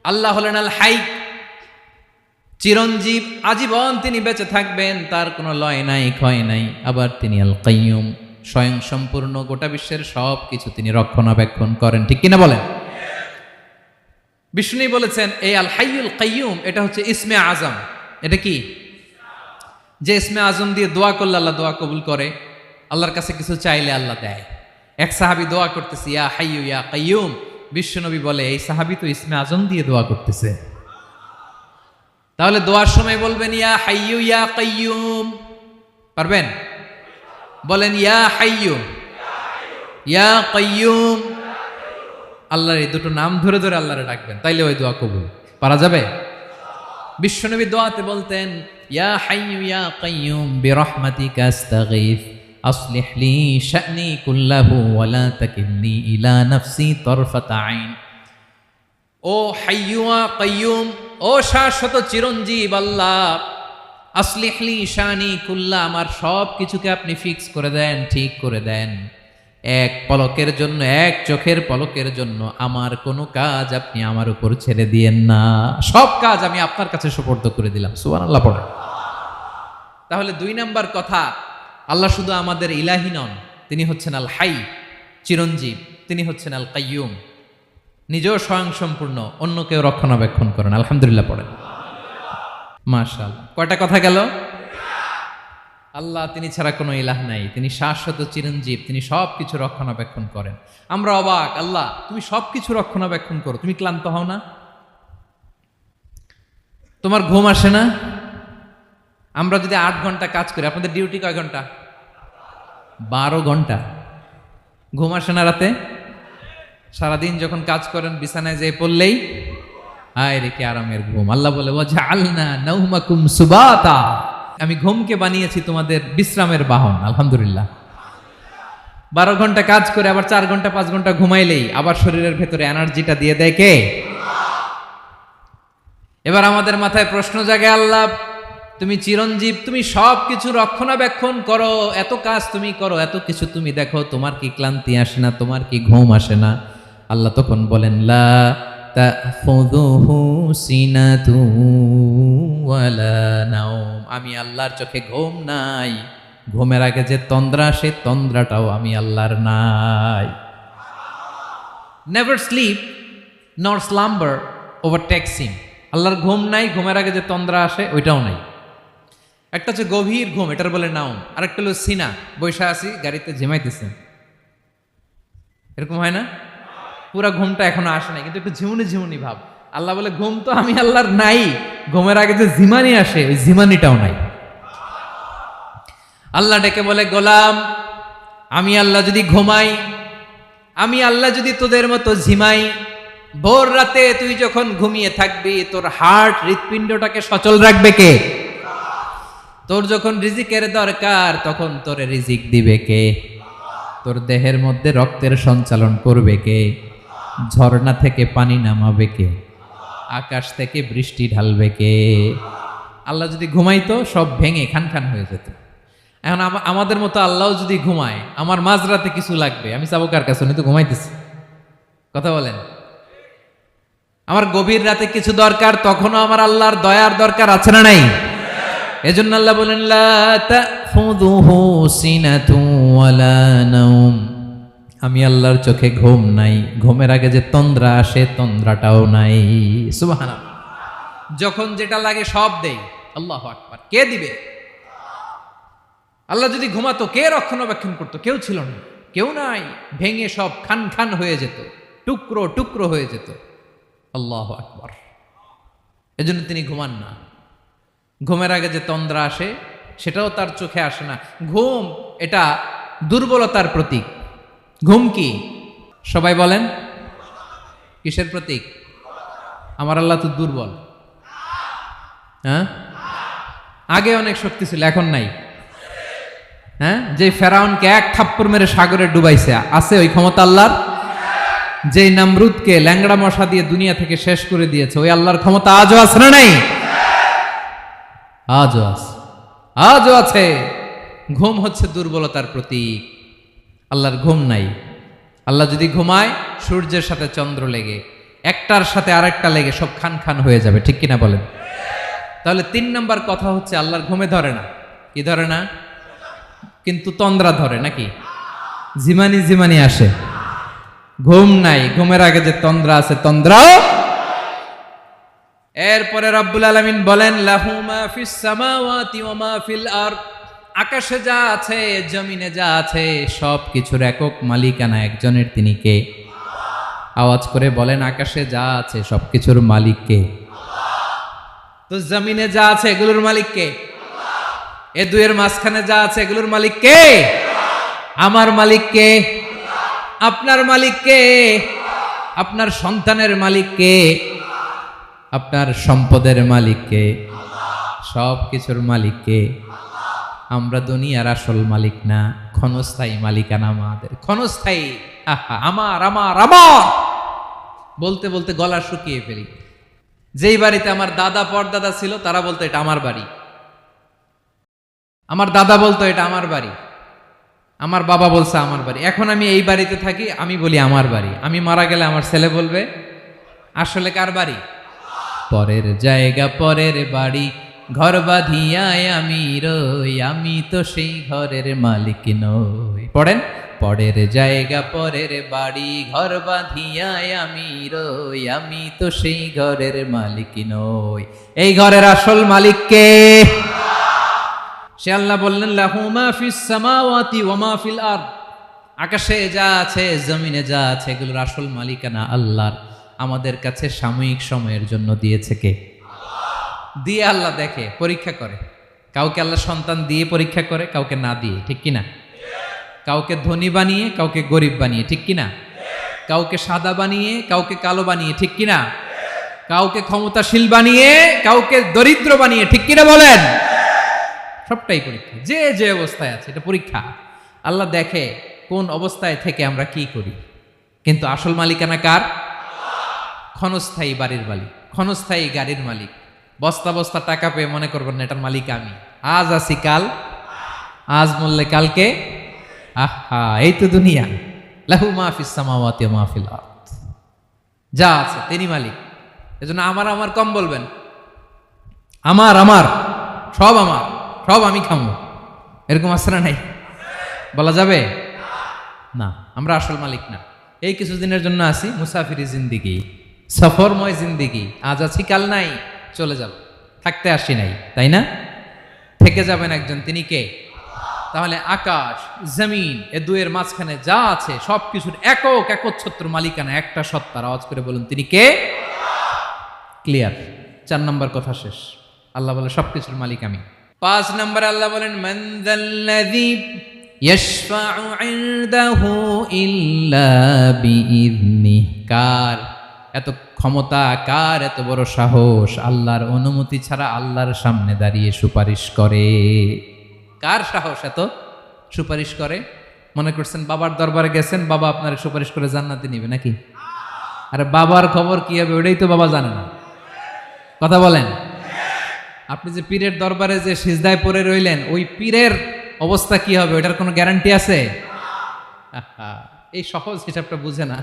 আল্লাহ হলেন আল হাই, চিরঞ্জীব, আজীবন তিনি বেঁচে থাকবেন, তার কোনো লয় নাই, ক্ষয় নাই। আবার তিনি আল কাইয়ুম, স্বয়ং সম্পূর্ণ, গোটা বিশ্বের সব কিছু তিনি রক্ষণাবেক্ষণ করেন, ঠিক কিনা বলেন? বিষ্ণু বলেছেন এই আল হাইয়ুল কাইয়ুম এটা হচ্ছে ইসমে আজম। এটা কি? যে ইসমে আজম দিয়ে দোয়া করলে আল্লাহ দোয়া কবুল করে, আল্লাহর কাছে কিছু চাইলে আল্লাহ দেয়। এক সাহাবী দোয়া করতেছে ইয়া হাইয়ু ইয়া কাইয়ুম, বিশ্বনবী বলে এই সাহাবী তো ইসমে আজম দিয়ে দোয়া করতেছে। তাহলে দোয়ার সময় বলবেন ইয়া হাইয়ু ইয়া কাইয়ুম, পারবেন? বলেন ইয়া হাইয়ু ইয়া কাইয়ুম। আল্লাহর এই দুটো নাম ধরে ধরে আল্লাহরে ডাকবেন, তাইলে ওই দোয়া কবুল। পারা যাবে? বিশ্বনবী দোয়াতে বলতেন ইয়া হাইয়ু ইয়া কাইয়ুম বিরহমাতিকা আস্তাগীথ আসলিহ লি শা'নি কুল্লাহু ওয়া লা তাকিলনি ইলা নাফসি তারফাতা আইন। ও হাইয়ু ওয়া কাইয়ুম, ও শাশ্বত চিরঞ্জীব আল্লাহ, আসলিহ লি শা'নি কুল্লা, আমার সব কিছুকে আপনি ফিক্স করে দেন, ঠিক করে দেন। এক পলকের জন্য, এক চোখের পলকের জন্য আমার কোনো কাজ আপনি আমার উপর ছেড়ে দিয়েন না, সব কাজ আমি আপনার কাছে সুপর্দ করে দিলাম। সুবহানাল্লাহ পড়ে। তাহলে 2 নাম্বার কথা, আল্লাহ শুধু আমাদের ইলাহি নন, তিনি হচ্ছেন আল হাই, চিরঞ্জীব, তিনি হচ্ছেন আল কাইয়ুম, নিজেও স্বয়ংসম্পূর্ণ, অন্যকেও রক্ষণাবেক্ষণ করেন। আলহামদুলিল্লাহ পড়েন। মাশাআল্লাহ। কয়টা কথা গেল? আল্লাহ তিনি ছাড়া কোনো ইলাহ নাই, তিনি শাশ্বত চিরঞ্জীব, তিনি সব কিছু রক্ষণাবেক্ষণ করেন। আমরা অবাক, আল্লাহ তুমি সব কিছু রক্ষণাবেক্ষণ করো, তুমি ক্লান্ত হও না? তোমার ঘুম আসে না? আমরা যদি 8 ঘন্টা কাজ করি, আপনাদের ডিউটি কয় ঘন্টা? 12 ঘন্টা। ঘুম আসে না রাতে? সারাদিন যখন কাজ করেন বিছানায় যেয়ে পড়লেই আয় রে কি আরামের ঘুম। আল্লাহ বলে ওয়াজআলনা নাওমাকুম সুবাতা, আমি ঘুমকে বানিয়েছি তোমাদের বিশ্রামের বাহন। আলহামদুলিল্লাহ। 12 ঘন্টা কাজ করে আবার 4 ঘন্টা 5 ঘন্টা ঘুমাইলেই আবার শরীরের ভেতরে এনার্জিটা দিয়ে দেয় কে? এবার আমাদের মাথায় প্রশ্ন জাগে, আল্লাহ তুমি চিরঞ্জীব, তুমি সব কিছু রক্ষণাবেক্ষণ করো, এত কাজ তুমি করো, এত কিছু তুমি দেখো, তোমার কি ক্লান্তি আসে না? তোমার কি ঘুম আসে না? আল্লাহ তখন বলেন লা তাখুযুহু সিনাতু ওয়ালা নাওম, আমি আল্লাহর চোখে ঘুম নাই, ঘুমের আগে যে তন্দ্রা, সে তন্দ্রাটাও আমি আল্লাহর নাই। নেভার স্লিপ নর স্লাম্বার ওভারটেকস হিম, আল্লাহর ঘুম নাই, ঘুমের আগে যে তন্দ্রা আসে ওইটাও নাই। একটা হচ্ছে গভীর ঘুম, এটার বলে নাওম, আরেকটা হলো সিনা, বৈশা আছি গাড়িতে ঝিমাইতেছেন, এরকম হয় না? পুরা ঘুমটা এখনো আসে নাই, কিন্তু একটু ঝিমুনি ঝিমুনি ভাব। আল্লাহ বলে ঘুম তো আমি আল্লাহর নাই, ঘুমের আগে যে ঝিমানি আসে ওই ঝিমানিটাও নাই। আল্লাহ ডেকে বলে গোলাম, আমি আল্লাহ যদি ঘুমাই, আমি আল্লাহ যদি তোদের মতো ঝিমাই, ভোর রাতে তুই যখন ঘুমিয়ে থাকবি তোর হার্ট, হৃৎপিণ্ডটাকে সচল রাখবে কে? তোর যখন রিজিকের দরকার তখন তোরে রিজিক দিবে কে? তোর দেহের মধ্যে রক্তের সঞ্চালন করবে কে? ঝর্ণা থেকে পানি নামাবে কে? আকাশ থেকে বৃষ্টি ঢালবে কে? আল্লাহ যদি ঘুমাইতো সব ভেঙে খান খান হয়ে যেত। এখন আমাদের মতো আল্লাহ যদি ঘুমায়, আমার মাঝরাতে কিছু লাগবে, আমি যাবো কার কাছে? উনি তো ঘুমাইতেছে। কথা বলেন। আমার গভীর রাতে কিছু দরকার, তখনও আমার আল্লাহর দয়ার দরকার আছে না নাই? এজন্য আল্লাহ বলেন লা তাখুযুহু সিনাতু ওয়ালা নাওম, আমি আল্লাহর চোখে ঘুম নাই, ঘুমের আগে যে তন্দ্রা আসে তন্দ্রাটাও নাই। সুবহানাল্লাহ। যখন যেটা লাগে সব দেই। আল্লাহু আকবার। কে দিবে? আল্লাহ যদি ঘুমাতো কে রক্ষণাবেক্ষণ করতো? কেউ ছিল না, কেউ নাই, ভেঙে সব খান খান হয়ে যেত, টুকরো টুকরো হয়ে যেত। আল্লাহু আকবার। এজন্য তিনি ঘুমান না। ঘুমের আগে যে তন্দ্রা আসে সেটাও তার চোখে আসে না। ঘুম এটা দুর্বলতার প্রতীক। ঘুম কি? সবাই বলেন, কিসের প্রতীক? আমার আল্লাহ তো দুর্বল। হ্যাঁ, আগে অনেক শক্তি ছিল, এখন নাই। হ্যাঁ, যে ফেরাউনকে এক থাপ্পড় মেরে সাগরে ডুবাইছে, আছে ওই ক্ষমতা আল্লাহর? যেই নামরুদকে ল্যাংড়া মশা দিয়ে দুনিয়া থেকে শেষ করে দিয়েছে, ওই আল্লাহর ক্ষমতা আজও আছে না নাই? আজও আছে, আজও আছে। ঘুম হচ্ছে দুর্বলতার প্রতীক। আল্লাহর ঘুম নাই। আল্লাহ যদি ঘুমায়, সূর্যের সাথে চন্দ্র লেগে, একটার সাথে আরেকটা লেগে সব খান খান হয়ে যাবে, ঠিক কিনা বলেন? তাহলে 3 নম্বর কথা হচ্ছে আল্লাহর ঘুমে ধরে না। কি ধরে না? কিন্তু তন্দ্রা ধরে নাকি? জিমানি জিমানি আসে, ঘুম নাই। ঘুমের আগে যে তন্দ্রা আছে, তন্দ্রাও। এরপরে রব্বুল আলামিন বলেন, লাহু মা ফিস সামাওয়াতি ওয়া মা ফিল আরদ, আকাশে যা আছে, জমিনে যা আছে, সব কিছুর একক মালিকানা একজনের। তিনি কে? আওয়াজ করে বলেন, আকাশে যা আছে সব কিছুর মালিক কে? তো জমিনে যা আছে এগুলোর মালিক কে? এ দুয়ের মাঝখানে যা আছে এগুলোর মালিক কে? আমার মালিক কে? আপনার মালিক কে? আপনার সন্তানের মালিক কে? আপনার সম্পদের মালিক কে? সব কিছুর মালিক কে? আমরা দুনিয়ার আসল মালিক না, ক্ষণস্থায়ী মালিকানা আমাদের। ক্ষণস্থায়ী। আমার আমার আমার বলতে বলতে গলা শুকিয়ে ফেলি। যেই বাড়িতে আমার দাদা পরদাদা ছিল, তারা বলতো এটা আমার বাড়ি। আমার দাদা বলতো এটা আমার বাড়ি, আমার বাবা বলছে আমার বাড়ি। এখন আমি এই বাড়িতে থাকি, আমি বলি আমার বাড়ি। আমি মারা গেলে আমার ছেলে বলবে আসলে কার বাড়ি? পরের জায়গা পরের বাড়ি, ঘর বাঁধিয়ায় আমি রই, আমি তো সেই ঘরের মালিক নই। পড়েন, পরের জায়গা পরের বাড়ি, ঘর বাঁধিয়ায় আমি রই, আমি তো সেই ঘরের মালিক নই। এই ঘরের আসল মালিক কে? সে আল্লাহ বললেন, লাহু মা ফিস সামাওয়াতি ওয়া মা ফিল আরদ, আকাশে যা আছে, জমিনে যা আছে, এগুলোর আসল মালিকানা আল্লাহর। আমাদের কাছে সাময়িক সময়ের জন্য দিয়েছে কে? দিয়ে আল্লাহ দেখে, পরীক্ষা করে। কাউকে আল্লাহ সন্তান দিয়ে পরীক্ষা করে, কাউকে না দিয়ে, ঠিক কিনা? কাউকে ধনী বানিয়ে, কাউকে গরিব বানিয়ে, ঠিক কিনা? কাউকে সাদা বানিয়ে, কাউকে কালো বানিয়ে, ঠিক কিনা? কাউকে ক্ষমতাশীল বানিয়ে, কাউকে দরিদ্র বানিয়ে, ঠিক কিনা বলেন? সবটাই পরীক্ষা। যে যে অবস্থায় আছে, এটা পরীক্ষা। আল্লাহ দেখে কোন অবস্থায় থেকে আমরা কি করি। কিন্তু আসল মালিকানা কার? ক্ষণস্থায়ী বাড়ির মালিক, ক্ষণস্থায়ী গাড়ির মালিক। বস্তা বস্তা টাকা পেয়ে মনে করবেন না এটার মালিক আমি। আজ আছি কাল, আজ মরলে কালকে। আহা, এই তো দুনিয়া। লাহু মা ফিস সামাওয়াতি ওয়া মা ফিল আরদ, যা আছে তিনি মালিক। এজন্য আমার আমার কম বলবেন। আমার আমার সব আমার, সব আমি খামো, এরকম আছে না নাই? বলা যাবে না। আমরা আসল মালিক না। এই কিছুদিনের জন্য আসি, মুসাফিরি জিন্দিগি, সফরময় জিন্দিগি। আজ আছি কাল নাই, চলে যাব। থাকতে আসি নাই, তাই না? থেকে যাবেন একজন, তিনি কে? তাহলে আকাশ জমিন এ দুয়ের মাঝখানে যা আছে সব কিছুর একক একচ্ছত্র মালিকানা একটা সত্তার। আওয়াজ করে বলুন, তিনি কে? ক্লিয়ার। 4 নম্বর কথা শেষ। আল্লাহ বলে সবকিছুর মালিক আমি। 5 নম্বর আল্লাহ বলেন, মান যাল্লাযী ইয়াশফাউ ইনদাহু ইল্লা বিইযনিহি, কার এত ক্ষমতা, কার এত বড় সাহস, আল্লাহর অনুমতি ছাড়া আল্লাহর সামনে দাঁড়িয়ে সুপারিশ করে? কার সাহস এত সুপারিশ করে? মনে করছেন বাবার দরবারে গেছেন, বাবা আপনার সুপারিশ করে জান্নাতে নিবে নাকি? আরে বাবার খবর কি হবে ওটাই তো বাবা জানে না। কথা বলেন। আপনি যে পীরের দরবারে যে সিজদায় পড়ে রইলেন, ওই পীরের অবস্থা কি হবে ওটার কোনো গ্যারান্টি আছে? এই সহজ হিসাবটা বুঝে না।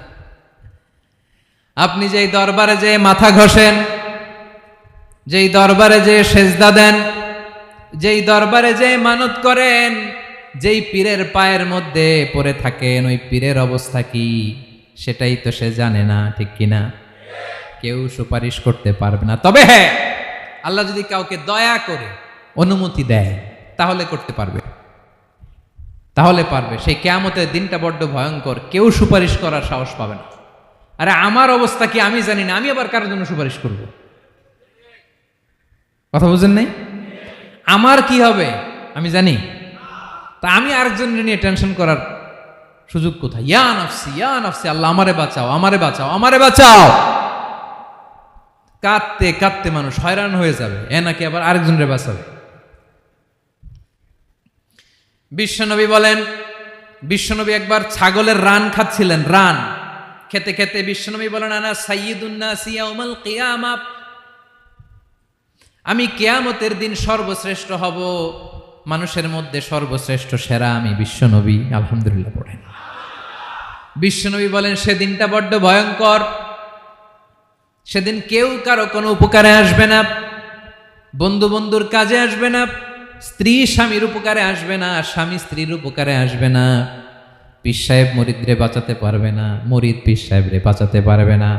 আপনি যেই দরবারে যে মাথা ঘষেন, যেই দরবারে যে সেজদা দেন, যেই দরবারে যে মানত করেন, যেই পীরের পায়ের মধ্যে পড়ে থাকেন, ওই পীরের অবস্থা কি সেটাই তো সে জানে না, ঠিক কিনা? কেউ সুপারিশ করতে পারবে না। তবে হ্যাঁ, আল্লাহ যদি কাউকে দয়া করে অনুমতি দেয় তাহলে করতে পারবে, তাহলে পারবে। সেই কিয়ামতের দিনটা বড্ড ভয়ঙ্কর, কেউ সুপারিশ করার সাহস পাবে না। আরে আমার অবস্থা কি আমি জানি না, আমি আবার কারোর জন্য সুপারিশ করব? কথা বুঝেন নাই? আমার কি হবে আমি জানি, তা আমি আরেকজনের নিয়ে টেনশন করার সুযোগ কোথায়? ইয়া নাফসি, ইয়া নাফসি, আল্লাহ আমারে বাঁচাও, আমারে বাঁচাও, আমারে বাঁচাও। কাঁদতে কাঁদতে মানুষ হয়রান হয়ে যাবে, এ নাকি আবার আরেকজনের বাঁচাবে। বিশ্বনবী বলেন, বিশ্বনবী একবার ছাগলের রান খাচ্ছিলেন, রান খেতে খেতে বিশ্বনবী বলেন, আনা সাইয়্যিদুন নাসি ইয়াউমাল কিয়ামা, আমি কিয়ামতের দিন সর্বশ্রেষ্ঠ হব, মানুষের মধ্যে সর্বশ্রেষ্ঠ সেরা আমি বিশ্বনবী। আলহামদুলিল্লাহ পড়েন। বিশ্বনবী বলেন, সেদিনটা বড্ড ভয়ঙ্কর, সেদিন কেউ কারো কোনো উপকারে আসবে না, বন্ধু বন্ধুর কাজে আসবে না, স্ত্রী স্বামীর উপকারে আসবে না, স্বামী স্ত্রীর উপকারে আসবে না, পীর সাহেব মুরিদরে বাঁচাতে পারবে না, মুরিদ পীর সাহেবরে বাঁচাতে পারবে না,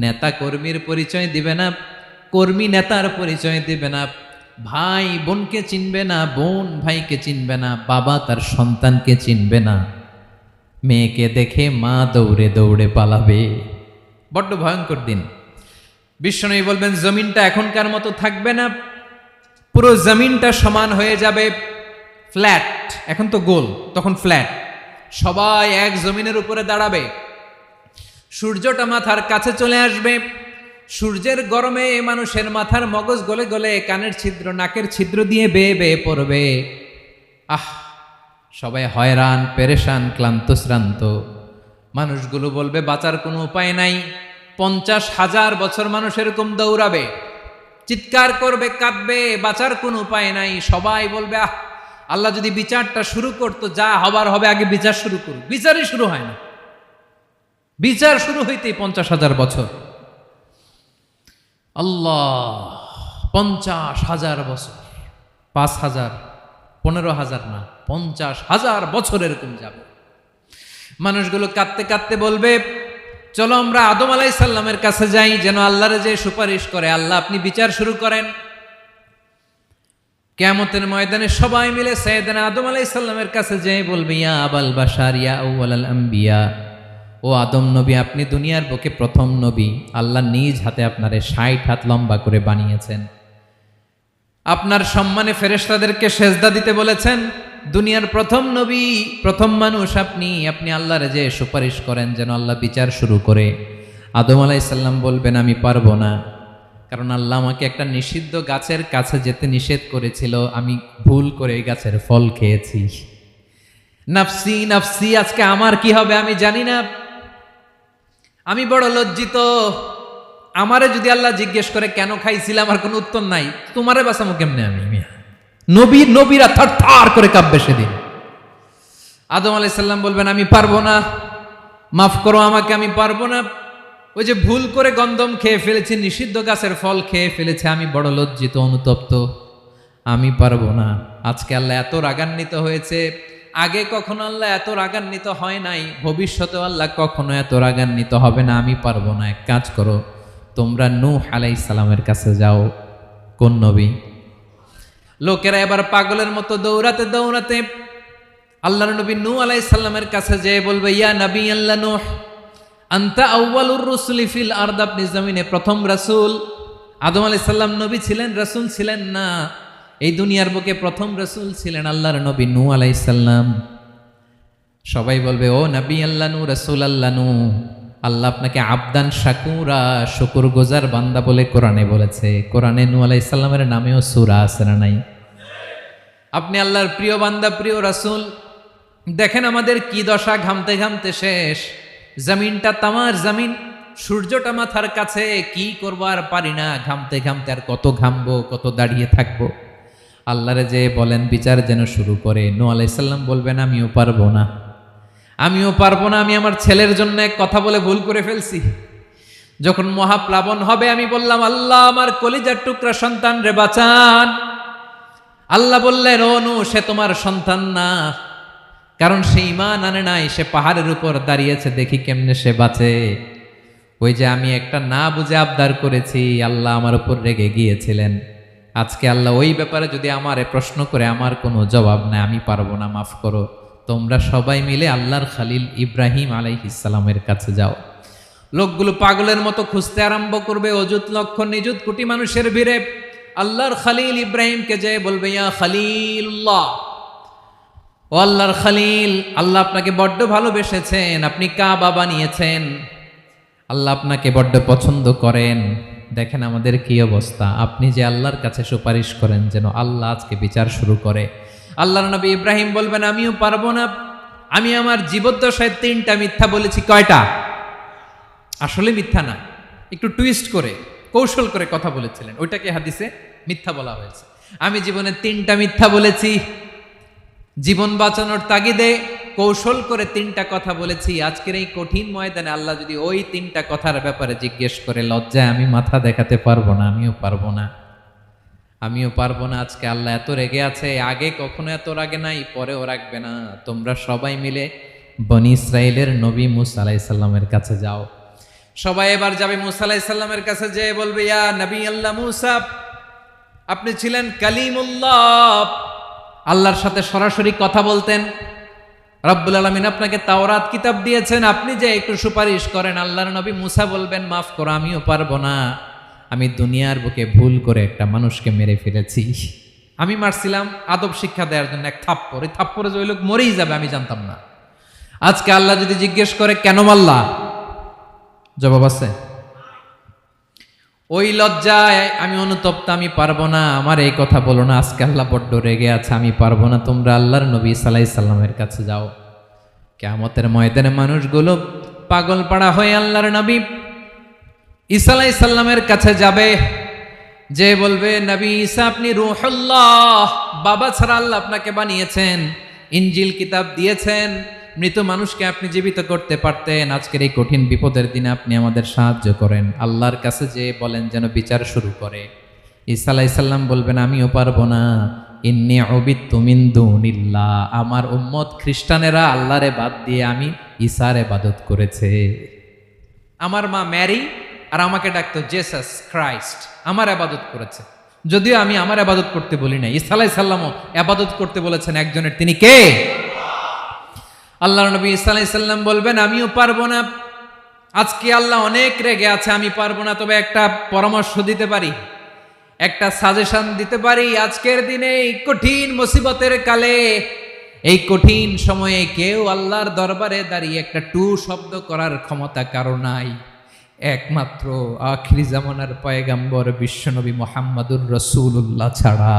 নেতা কর্মীর পরিচয় দিবে না, কর্মী নেতার পরিচয় দিবে না, ভাই বোনকে চিনবে না, বোন ভাইকে চিনবে না, বাবা তার সন্তানকে চিনবে না, মেয়েকে দেখে মা দৌড়ে দৌড়ে পালাবে। বড্ড ভয়ঙ্কর দিন। বিশ্বনবী বলবেন, জমিনটা এখনকার মতো থাকবে না, পুরো জমিনটা সমান হয়ে যাবে, ফ্ল্যাট। এখন তো গোল, তখন ফ্ল্যাট। সবাই এক জমিনের উপরে দাঁড়াবে, সূর্যটা মাথার কাছে চলে আসবে, সূর্যের গরমে মানুষের মাথার মগজ গলে গলে কানের ছিদ্র নাকের ছিদ্র দিয়ে বেয়ে বেয়ে পড়বে। আহ, সবাই হয়রান, পেরেশান, ক্লান্ত শ্রান্ত। মানুষগুলো বলবে বাঁচার কোনো উপায় নাই। 50,000 বছর মানুষ এরকম দৌড়াবে, চিৎকার করবে, কাঁদবে, বাঁচার কোনো উপায় নাই। সবাই বলবে, আহ, আল্লাহ যদি বিচারটা শুরু করতো, যা হবার হবে, আগে বিচার শুরু করুক। বিচারই শুরু হয় না, বিচার শুরু হইতেই 50,000 বছর। আল্লাহ, 50,000 বছর, 5,000, 15,000 না, 50,000 বছর এরকম যাবে। মানুষগুলো কাঁদতে কাঁদতে বলবে, চলো আমরা আদম আলাইহিস সালামের কাছে যাই, যেন আল্লাহরে যে সুপারিশ করে, আল্লাহ আপনি বিচার শুরু করেন। কিয়ামতের ময়দানে সবাই মিলে সাইয়েদনা আদম আলাইহিস সালামের কাছে যেয়ে বলবে, ইয়া আবাল বাশার ইয়া আউয়ালাল আম্বিয়া, ও আদম নবী, আপনি দুনিয়ার বুকে প্রথম নবী, আল্লাহ নিজ হাতে আপনারে 60 হাত লম্বা করে বানিয়েছেন, আপনার সম্মানে ফেরেশতাদেরকে সেজদা দিতে বলেছেন, দুনিয়ার প্রথম নবী, প্রথম মানুষ আপনি, আপনি আল্লাহরে যে সুপারিশ করেন যেন আল্লাহ বিচার শুরু করে। আদম আলাইহিস সালাম বলবেন, আমি পারবো না, কারণ আল্লাহ আমাকে একটা নিষিদ্ধ গাছের কাছে যেতে নিষেধ করেছিল, আমি ভুল করে এই গাছের ফল খেয়েছি। নাফসি নাফসি, আজকে আমার কি হবে আমি জানি না, আমি বড় লজ্জিত। আমারে যদি আল্লাহ জিজ্ঞেস করে কেন খাইছিলাম, আমার কোনো উত্তর নাই, তোমারে বাঁচামো কেমনে আমি? নবীরা থার থার করে কাঁপবে সেদিন। আদম আলাইহিস সালাম বলবেন, আমি পারবো না, মাফ করো আমাকে, আমি পারবো না, ওই যে ভুল করে গন্ধম খেয়ে ফেলেছি, নিষিদ্ধ গাছের ফল খেয়ে ফেলেছে, আমি বড় লজ্জিত, অনুতপ্ত, আমি পারবো না। আজকে আল্লাহ এত রাগান্বিত হয়েছে, আগে কখনো আল্লাহ এত রাগান্বিত হয় নাই, ভবিষ্যতেও আল্লাহ কখনো এত রাগান্বিত হবে না, আমি পারবো না। এক কাজ করো, তোমরা নূহ আলাইহিস সালামের কাছে যাও। কোন নবী? লোকেরা এবার পাগলের মতো দৌড়াতে দৌড়াতে আল্লাহর নবী নূহ আলাইহিস সালামের কাছে যেয়ে বলবে, ইয়া নবী আল্লাহ নূহ, আনতা আউয়ালুর রুসুলি ফিল আরদ, আপনি জমিনে প্রথম রাসূল। আদম আলাইহিস সালাম নবী ছিলেন, রাসূল ছিলেন না, এই দুনিয়ার বুকে প্রথম রাসূল ছিলেন আল্লাহর নবী নূহ আলাইহিস সালাম। সবাই বলবে, ও নবী আল্লাহ নূহ, রাসূল আল্লাহ নূহ, আল্লাহ আপনাকে আবদান শাকুরা, শুকর গুজার বান্দা বলে কোরআনে বলেছে। কোরআনে নূহ আলাইহিস সালামের নামেও সূরা আছে না নাই? আপনি আল্লাহর প্রিয় বান্দা, প্রিয় রাসূল। দেখেন আমাদের কি দশা, ঘামতে ঘামতে শেষ, জমিনটা তামার জমিন, সূর্যটা মাথার কাছে, কি করবো আর পারি না, ঘামতে ঘামতে আর কত ঘামবো, কত দাঁড়িয়ে থাকবো। আল্লাহরে যে বলেন বিচার যেন শুরু করে। নূহ আলাইহিস সালাম বলবেন, আমিও পারবো না, আমিও পারবো না, আমি আমার ছেলের জন্য এক কথা বলে ভুল করে ফেলছি। যখন মহাপ্লাবন হবে আমি বললাম, আল্লাহ আমার কলিজার টুকরা সন্তান রে বাঁচান। আল্লাহ বললেন, ও নূহ, সে তোমার সন্তান না, কারণ সে ঈমান আনে নাই, সে পাহাড়ের উপর দাঁড়িয়েছে, দেখি কেমনে সে বাঁচে। ওই যে আমি একটা না বুঝে আবদার করেছি, আল্লাহ আমার উপর রেগে গিয়েছিলেন। আজকে আল্লাহ ওই ব্যাপারে যদি আমারে প্রশ্ন করে, আমার কোনো জবাব নাই, আমি পারবো না, মাফ করো। তোমরা সবাই মিলে আল্লাহর খালিল ইব্রাহিম আলাইহিস সালামের কাছে যাও। লোকগুলো পাগলের মতো খুঁজতে আরম্ভ করবে, অযুত লক্ষ নিযুত কোটি মানুষের ভিড়ে আল্লাহর খালিল ইব্রাহিমকে যেয়ে বলবে, ইয়া খালিলুল্লাহ, ও আল্লাহর খালিল, আল্লাহ আপনাকে বড্ড ভালোবেসেছেন, আপনি কাবা বানিয়েছেন, আল্লাহ আপনাকে বড্ড পছন্দ করেন, দেখেন আমাদের কি অবস্থা। আপনি যে আল্লাহর কাছে সুপারিশ করেন যেন আল্লাহ আজকে বিচার শুরু করে। আল্লাহর নবী ইব্রাহিম বলবেন আমিও পারবো না, আমি আমার জীবদ্দশায় 3টা মিথ্যা বলেছি। কয়টা? আসলে মিথ্যা না, একটু টুইস্ট করে কৌশল করে কথা বলেছিলেন, ওইটাকে হাদিসে মিথ্যা বলা হয়েছে। আমি জীবনে 3টা মিথ্যা বলেছি, জীবন বাঁচানোর তাগিদে কৌশল করে 3টা কথা বলেছি। আজকের এই কঠিন ময়দানে আল্লাহ যদি ওই 3টা কথার ব্যাপারে জিজ্ঞেস করে, লজ্জায় আমি মাথা দেখাতে পারবো না, আমিও পারবো না, আমিও পারবো না। আজকে আল্লাহ এত রেগে আছে, আগে কখনো এত রাগে নাই, পরেও রাখবে না। তোমরা সবাই মিলে বনি ইসরাইলের নবী মুসা আলাইহিস সালামের কাছে যাও। সবাই এবার যাবে মুসা আলাইহিস সালামের কাছে, যেয়ে বলবে ইয়া নবী আল্লাহ মুসা, আপনি ছিলেন কালিমুল্লাহ, আল্লাহর সাথে সরাসরি কথা বলতেন। রব্বুল আলামিন আপনাকে তাওরাত কিতাব দিয়েছেন, আপনি যে একটু সুপারিশ করেন। আল্লাহর নবী মুসা বলবেন মাফ করো, আমিও পারবো না, আমি দুনিয়ার বুকে ভুল করে একটা মানুষকে মেরে ফেলেছি। আমি মারছিলাম আদব শিক্ষা দেওয়ার জন্য এক থাপ্পড়, এই থাপ্পড়ে যে ওই লোক মরেই যাবে আমি জানতাম না। আজকে আল্লাহ যদি জিজ্ঞেস করে কেন মারলা, জবাব আছে? ওই লজ্জায় আমি অনুতপ্ত, আমি পারবো না, আমার এই কথা বলো না। আজকে আল্লাহ বড্ড রেগে আছে, আমি পারবো না। তোমরা আল্লাহর নবী ঈসা আলাইহিস সালামের কাছে যাও। কিয়ামতের ময়দানে মানুষগুলো পাগল পাড়া হয়ে আল্লাহর নবী ঈসা আলাইহিস সালামের কাছে যাবে, যে বলবে নবী ঈসা আপনি রূহুল্লাহ, বাবা ছাড়া আল্লাহ আপনাকে বানিয়েছেন, ইনজিল কিতাব দিয়েছেন, মৃত মানুষকে আপনি জীবিত করতে পারতেন। আজকের এই কঠিন বিপদের দিনে আপনি আমাদের সাহায্য করেন। আল্লাহর কাছে যে বলেন যেন বিচার শুরু করে। ঈসা আলাইহিস সালাম বলবেন আমিও পারবো না, ইন্নী উবিদতু মিন দুনিল্লাহ, আমার উম্মত খ্রিস্টানেরা আল্লাহরে বাদ দিয়ে আমি ঈসার ইবাদত করেছে। আমার মা ম্যারি আর আমাকে ডাকতো জেসাস ক্রাইস্ট, আমার ইবাদত করেছে, যদিও আমি আমার ইবাদত করতে বলি না। ঈসা আলাইহিস সালামও ইবাদত করতে বলেছেন একজনের, তিনি কে? আল্লাহর নবী ঈসা আলাইহিস সালাম বলবেন আমিও পারবো না, আজকে আল্লাহ অনেক রেগে আছে, আমি পারবো না। তবে একটা পরামর্শ দিতে পারি, একটা সাজেশন দিতে পারি। আজকের দিনে এই কঠিন মুসিবতের কালে, এই কঠিন সময়ে কেউ আল্লাহর দরবারে দাঁড়িয়ে একটা টু শব্দ করার ক্ষমতা কারো নাই, একমাত্র আখিরি জামানার পয়গাম্বর বিশ্বনবী মুহাম্মাদুর রাসূলুল্লাহ ছাড়া।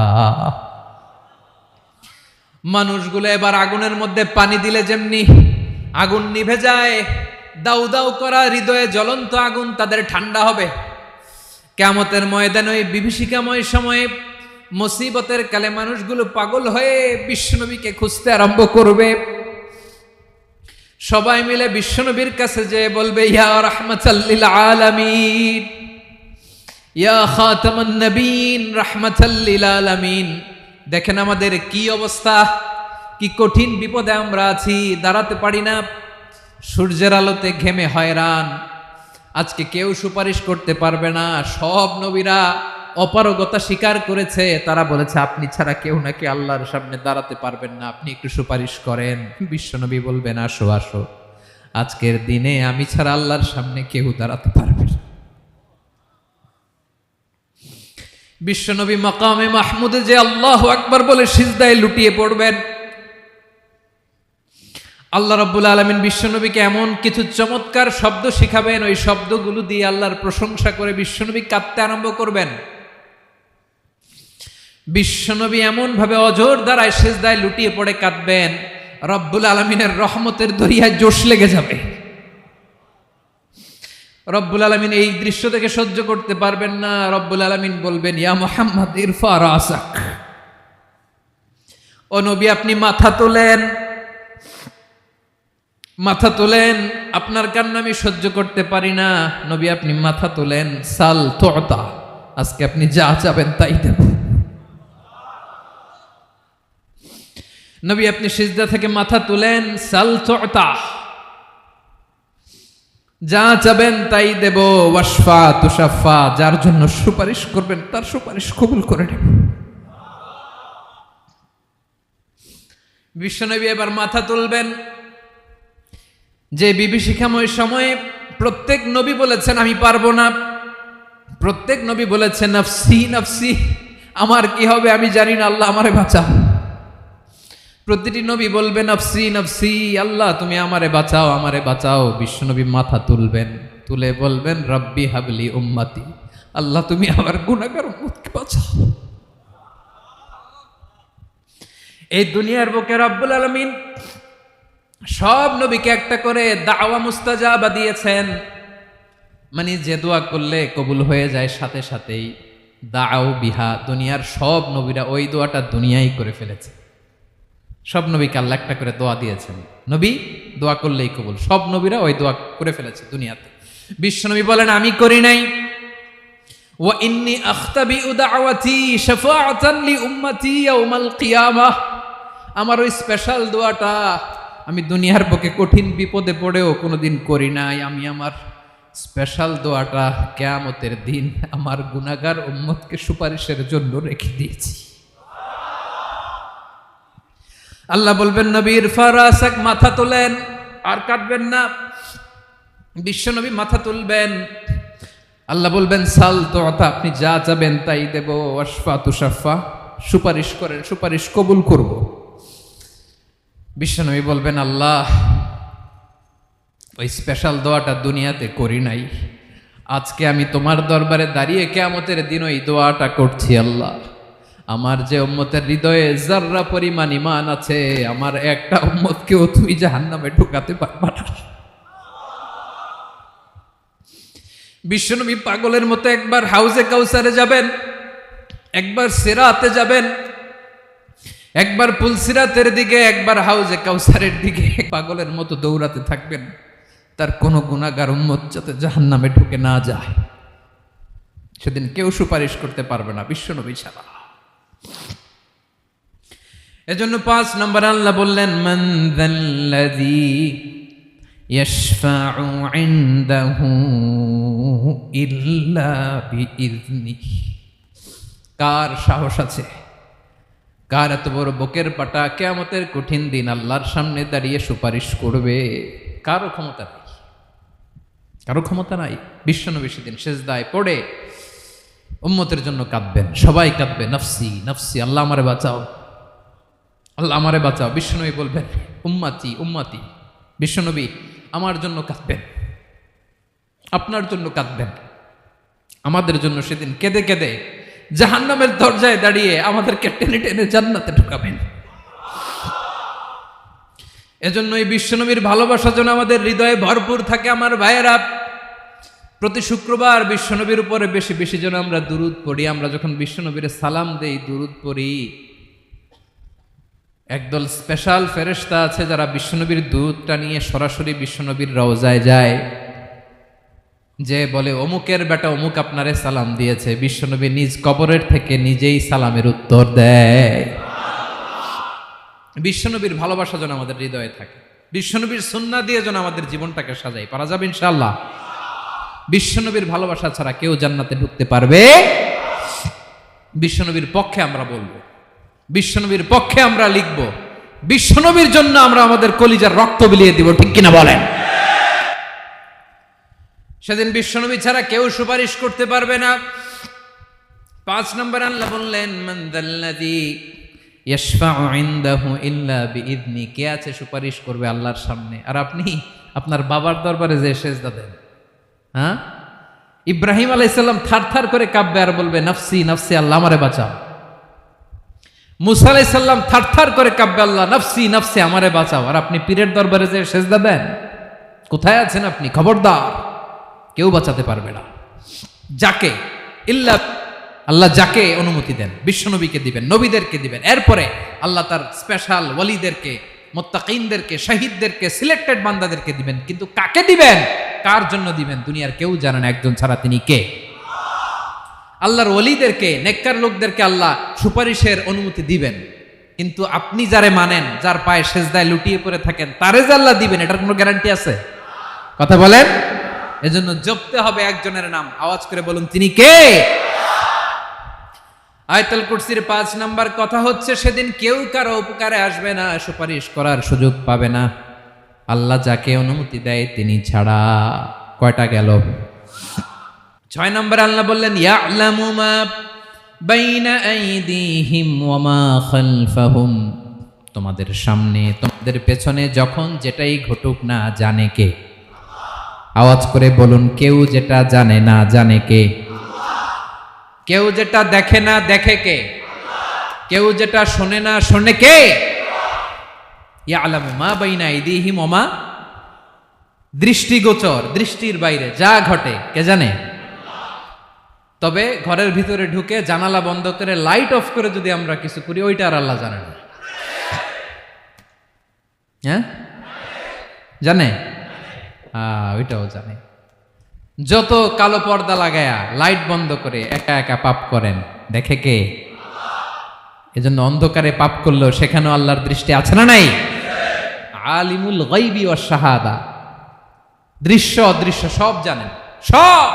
মানুষগুলো এবার আগুনের মধ্যে পানি দিলে যেমনি আগুন নিভে যায়, দাউ দাউ করা হৃদয়ে জ্বলন্ত আগুন তাদের ঠান্ডা হবে। কিয়ামতের ময়দানে ওই বিভীষিকাময় সময়ে মুসিবতের কালে মানুষগুলো পাগল হয়ে বিশ্বনবীকে খুঁজতে আরম্ভ করবে। সবাই মিলে বিশ্বনবীর কাছে যেয়ে বলবে ইয়া রাহমাতাল লিল আলামিন, ইয়া খাতামান নবীন, রাহমাতাল লিল আলামিন। দেখেন আমাদের কি অবস্থা, কি কঠিন বিপদে আমরা আছি, দাঁড়াতে পারি না, সূর্যের আলোতে ঘেমে হয়রান। আজকে কেউ সুপারিশ করতে পারবে না। সব নবীরা অপারগতা স্বীকার করেছে, তারা বলেছে আপনি ছাড়া কেউ নাকি আল্লাহর সামনে দাঁড়াতে পারবেন না, আপনি একটু সুপারিশ করেন। বিশ্বনবী বলবেন আসো আসো, আজকের দিনে আমি ছাড়া আল্লাহর সামনে কেউ দাঁড়াতে পারবে না। বিশ্বনবী মাকামে মাহমুদে যে আল্লাহু আকবার বলে সিজদায় লুটিয়ে পড়বেন। আল্লাহ রাব্বুল আলামিন বিশ্বনবীকে এমন কিছু চমৎকার শব্দ শিখাবেন, ওই শব্দগুলো দিয়ে আল্লাহর প্রশংসা করে বিশ্বনবী কাঁদতে আরম্ভ করবেন। বিশ্বনবী এমন ভাবে অজর দ্বারায় সিজদায় লুটিয়ে পড়ে কাঁদবেন, রব্বুল আলামিনের রহমতের দরিয়ায় জোশ লেগে যাবে। রব্বুল আলামিন এই দৃশ্য থেকে সহ্য করতে পারবেন না। রব্বুল আলামিন বলবেন ইয়া মুহাম্মদ ইরফা রাসাক, ও নবী আপনি মাথা তোলেন, মাথা তোলেন, আপনার কান্না আমি সহ্য করতে পারি না। নবী আপনি মাথা তোলেন, সাল তুতা, আজকে আপনি যা চাবেন তাই দেব। নবী আপনি সিজদা থেকে মাথা তুলেন, সাল তুতা, যা চাবেন তাই দেব। ওয়াশফা তুশাফা, যার জন্য সুপারিশ করবেন তার সুপারিশ কবুল করে নেব। বিশ্বনবী এবার মাথা তুলবেন। যে বিভীষিকাময় সময়ে প্রত্যেক নবী বলেছেন আমি পারবো না, প্রত্যেক নবী বলেছেন নফসি নফসি, আমার কি হবে আমি জানি না, আল্লাহ আমারে বাঁচাও। প্রতিটি নবী বলবে নফসি নফসি, আল্লাহ তুমি আমারে বাঁচাও, আমারে বাঁচাও। বিশ্বনবী মাথা তুলবেন, তুলে বলবেন রব্বি হাবলি উম্মতি, আল্লাহ তুমি আমার গুনাহগার উম্মতকে বাঁচাও। এই দুনিয়ার বুকে রব্বুল আলামিন সব নবীকে একটা করে দাওয়া মুস্তাজাবা দিয়েছেন, মানে যে দোয়া করলে কবুল হয়ে যায় সাথে সাথেই। দাও বিহা, দুনিয়ার সব নবীরা ওই দোয়াটা দুনিয়ায় করে ফেলেছে। সব নবীকে আল্লাহ একটা করে দোয়া দিয়েছেন, নবী দোয়া করলেই কবুল। সব নবীরা ওই দোয়া করে ফেলেছে দুনিয়াতে। বিশ্বনবী বলেন আমি করি নাই। ওয়া ইন্নী আখতাবিউ দাওয়াতি শাফাআতান লি উম্মতি ইয়াউমাল কিয়ামাহ, আমার ওই স্পেশাল দোয়াটা আমি দুনিয়ার বুকে কঠিন বিপদে পড়েও কোনোদিন করি নাই। আমি আমার স্পেশাল দোয়াটা কিয়ামতের দিন আমার গুনাহগার উম্মতকে সুপারিশের জন্য রেখে দিয়েছি। আল্লাহ বলবেন নবীর ফারাসাক, মাথা তোলেন, আর কাটবেন না। বিশ্বনবী মাথা তুলবেন, আল্লাহ বলবেন সাল তোতা, আপনি যা চাবেন তাই দেব। ওয়াশফা তুশাফা, সুপারিশ করেন, সুপারিশ কবুল করব। বিশ্বনবী বলবেন আল্লাহ ওই স্পেশাল দোয়াটা দুনিয়াতে করি নাই, আজকে আমি তোমার দরবারে দাঁড়িয়ে কিয়ামতের দিন ওই দোয়াটা করছি। আল্লাহ আমার যে উম্মতের হৃদয়ে যাররা পরিমাণ ঈমান আছে, আমার একটা উম্মতকেও তুই জাহান্নামে ঢুকাতে পারবা না। বিশ্বনবী পাগলের মতো একবার হাউজে কাউসারে যাবেন, একবার সিরাতে যাবেন, একবার পুলসিরাতের দিকে, একবার হাউজে কাউসারের দিকে পাগলের মতো দৌড়াতে থাকবেন, তার কোনো গুনাহগার উম্মত যাতে জাহান্নামে ঢুকে না যায়। সেদিন কেউ সুপারিশ করতে পারবে না বিশ্বনবী ছাড়া। এজন্য 5 নম্বর আল্লাহ বললেন মান যাল্লাযী ইয়াশফাউ ইনদাহু ইল্লা বিইযনিহি, কার সাহস আছে, কার এত বড় বুকের পাটা কিয়ামতের কঠিন দিন আল্লাহর সামনে দাঁড়িয়ে সুপারিশ করবে? কারো ক্ষমতা নাই, কারো ক্ষমতা নাই। বিশ্বনবী সেদিন সিজদায় পড়ে উম্মতের জন্য কাঁদবেন, সবাই কাঁদবে, নফসি নফসি, আল্লাহ আমারে বাঁচাও, আল্লাহ আমারে বাঁচাও। বিশ্বনবী বলবেন উম্মতি উম্মতি। বিশ্বনবী আমার জন্য কাঁদবেন, আপনার জন্য কাঁদবেন, আমাদের জন্য সেদিন কেঁদে কেঁদে জাহান্নামের দরজায় দাঁড়িয়ে আমাদেরকে টেনে টেনে জান্নাতে ঢুকাবেন। এজন্য এই বিশ্বনবীর ভালোবাসা যেন আমাদের হৃদয়ে ভরপুর থাকে। আমার ভাইয়েরা, প্রতি শুক্রবার বিশ্বনবীর উপরে বেশি বেশি যেন আমরা দুরূদ পড়ি। আমরা যখন বিশ্বনবীর সালাম দেই, দুরূদ পড়ি, একদল স্পেশাল ফেরেশতা আছে যারা বিশ্বনবীর দুরূদটা নিয়ে সরাসরি বিশ্বনবীর রওজায় যায়, যে বলে অমুকের বেটা অমুক আপনারে সালাম দিয়েছে। বিশ্বনবী নিজ কবরের থেকে নিজেই সালামের উত্তর দেয়। বিশ্বনবীর ভালোবাসা যেন আমাদের হৃদয়ে থাকে, বিশ্বনবীর সুন্নাহ দিয়ে যেন আমাদের জীবনটাকে সাজাই। পারা যাবে ইনশাআল্লাহ। বিশ্বনবীর ভালোবাসা ছাড়া কেউ জান্নাতে ঢুকতে পারবে? বিশ্বনবীর পক্ষে আমরা বলবো, বিশ্বনবীর পক্ষে আমরা লিখব, বিশ্বনবীর জন্য আমরা আমাদের কলিজার রক্ত বিলিয়ে দিব, ঠিক কিনা বলেন? সেদিন বিশ্বনবী ছাড়া কেউ সুপারিশ করতে পারবে না। 5 নম্বর আল্লাহ বললেন মান যাল্লাযী ইয়াশফাউ ইনদাহু ইল্লা বিইযনি, কে আছে সুপারিশ করবে আল্লাহর সামনে? আর আপনি আপনার বাবার দরবারে যে সেজদা দেন, হ্যাঁ, ইব্রাহিম আলাইহিস সালাম থারথার করে কাঁপবে আর বলবে নফসি নফসি, আল্লাহ আমারে বাঁচাও। মুসা আলাইহিস সালাম থারথার করে কাঁপবে, আল্লাহ নফসি নফসি, আমারে বাঁচাও। আর আপনি পীরের দরবারে যে সেজদা দেন, কোথায় আছেন আপনি? খবরদার, কেউ বাঁচাতে পারবে না। যাকে ইল্লা, আল্লাহ যাকে অনুমতি দেন, বিশ্বনবীকে দিবেন, নবীদেরকে দিবেন, এরপরে আল্লাহ তার স্পেশাল ওয়ালিদেরকে, মুত্তাকিনদেরকে, শহীদদেরকে, সিলেক্টেড বান্দাদেরকে দিবেন। কিন্তু কাকে দিবেন, কার জন্য দিবেন, দুনিয়ার কেউ জানে না একজন ছাড়া, তিনি কে? আল্লাহর ওয়ালিদেরকে, নেককার লোকদেরকে আল্লাহ সুপারিশের অনুমতি দিবেন। কিন্তু আপনি যারে মানেন, যার পায়ে সেজদায় লুটিয়ে পড়ে থাকেন, তারে যে আল্লাহ দিবেন, এটার কোনো গ্যারান্টি আছে? কথা বলেন। এজন্য জপতে হবে একজনের নাম, আওয়াজ করে বলুন তিনি কে? আয়াতুল কুরসির 5 নাম্বার কথা হচ্ছে সেদিন কেউ কারো উপকারে আসবে না, সুপারিশ করার সুযোগ পাবে না, আল্লাহ যাকে অনুমতি দেয় তিনি ছাড়া। কয়টা গেল? 6 নম্বর আল্লাহ বললেন ইয়ালামু মা বাইনা আইদিহিম ওয়া মা খালফাহুম, তোমাদের সামনে তোমাদের পেছনে যখন যেটাই ঘটুক না জানে কে? আওয়াজ করে বলুন, কেউ যেটা জানে না জানে কে? কেউ যেটা দেখে না দেখে কে? কেউ যেটা শোনে না শোনে কে? ইয়ালামু মা বাইনা আইদিহিম ওয়া মা, দৃষ্টিগোচর, দৃষ্টির বাইরে যা ঘটে কে জানে? তবে ঘরের ভিতরে ঢুকে জানালা বন্ধ করে লাইট অফ করে যদি আমরা কিছু করি, ওইটা আর আল্লাহ জানে না। হ্যাঁ, জানে? ওইটাও জানে। যত কালো পর্দা লাগায়া লাইট বন্ধ করে একা একা পাপ করেন, দেখে কে? এজন্য অন্ধকারে পাপ করলেও সেখানেও আল্লাহর দৃষ্টি আছে না নাই? আলিমুল গাইবি ওয়াশ শাহাদা, দৃশ্য অদৃশ্য সব জানেন, সব।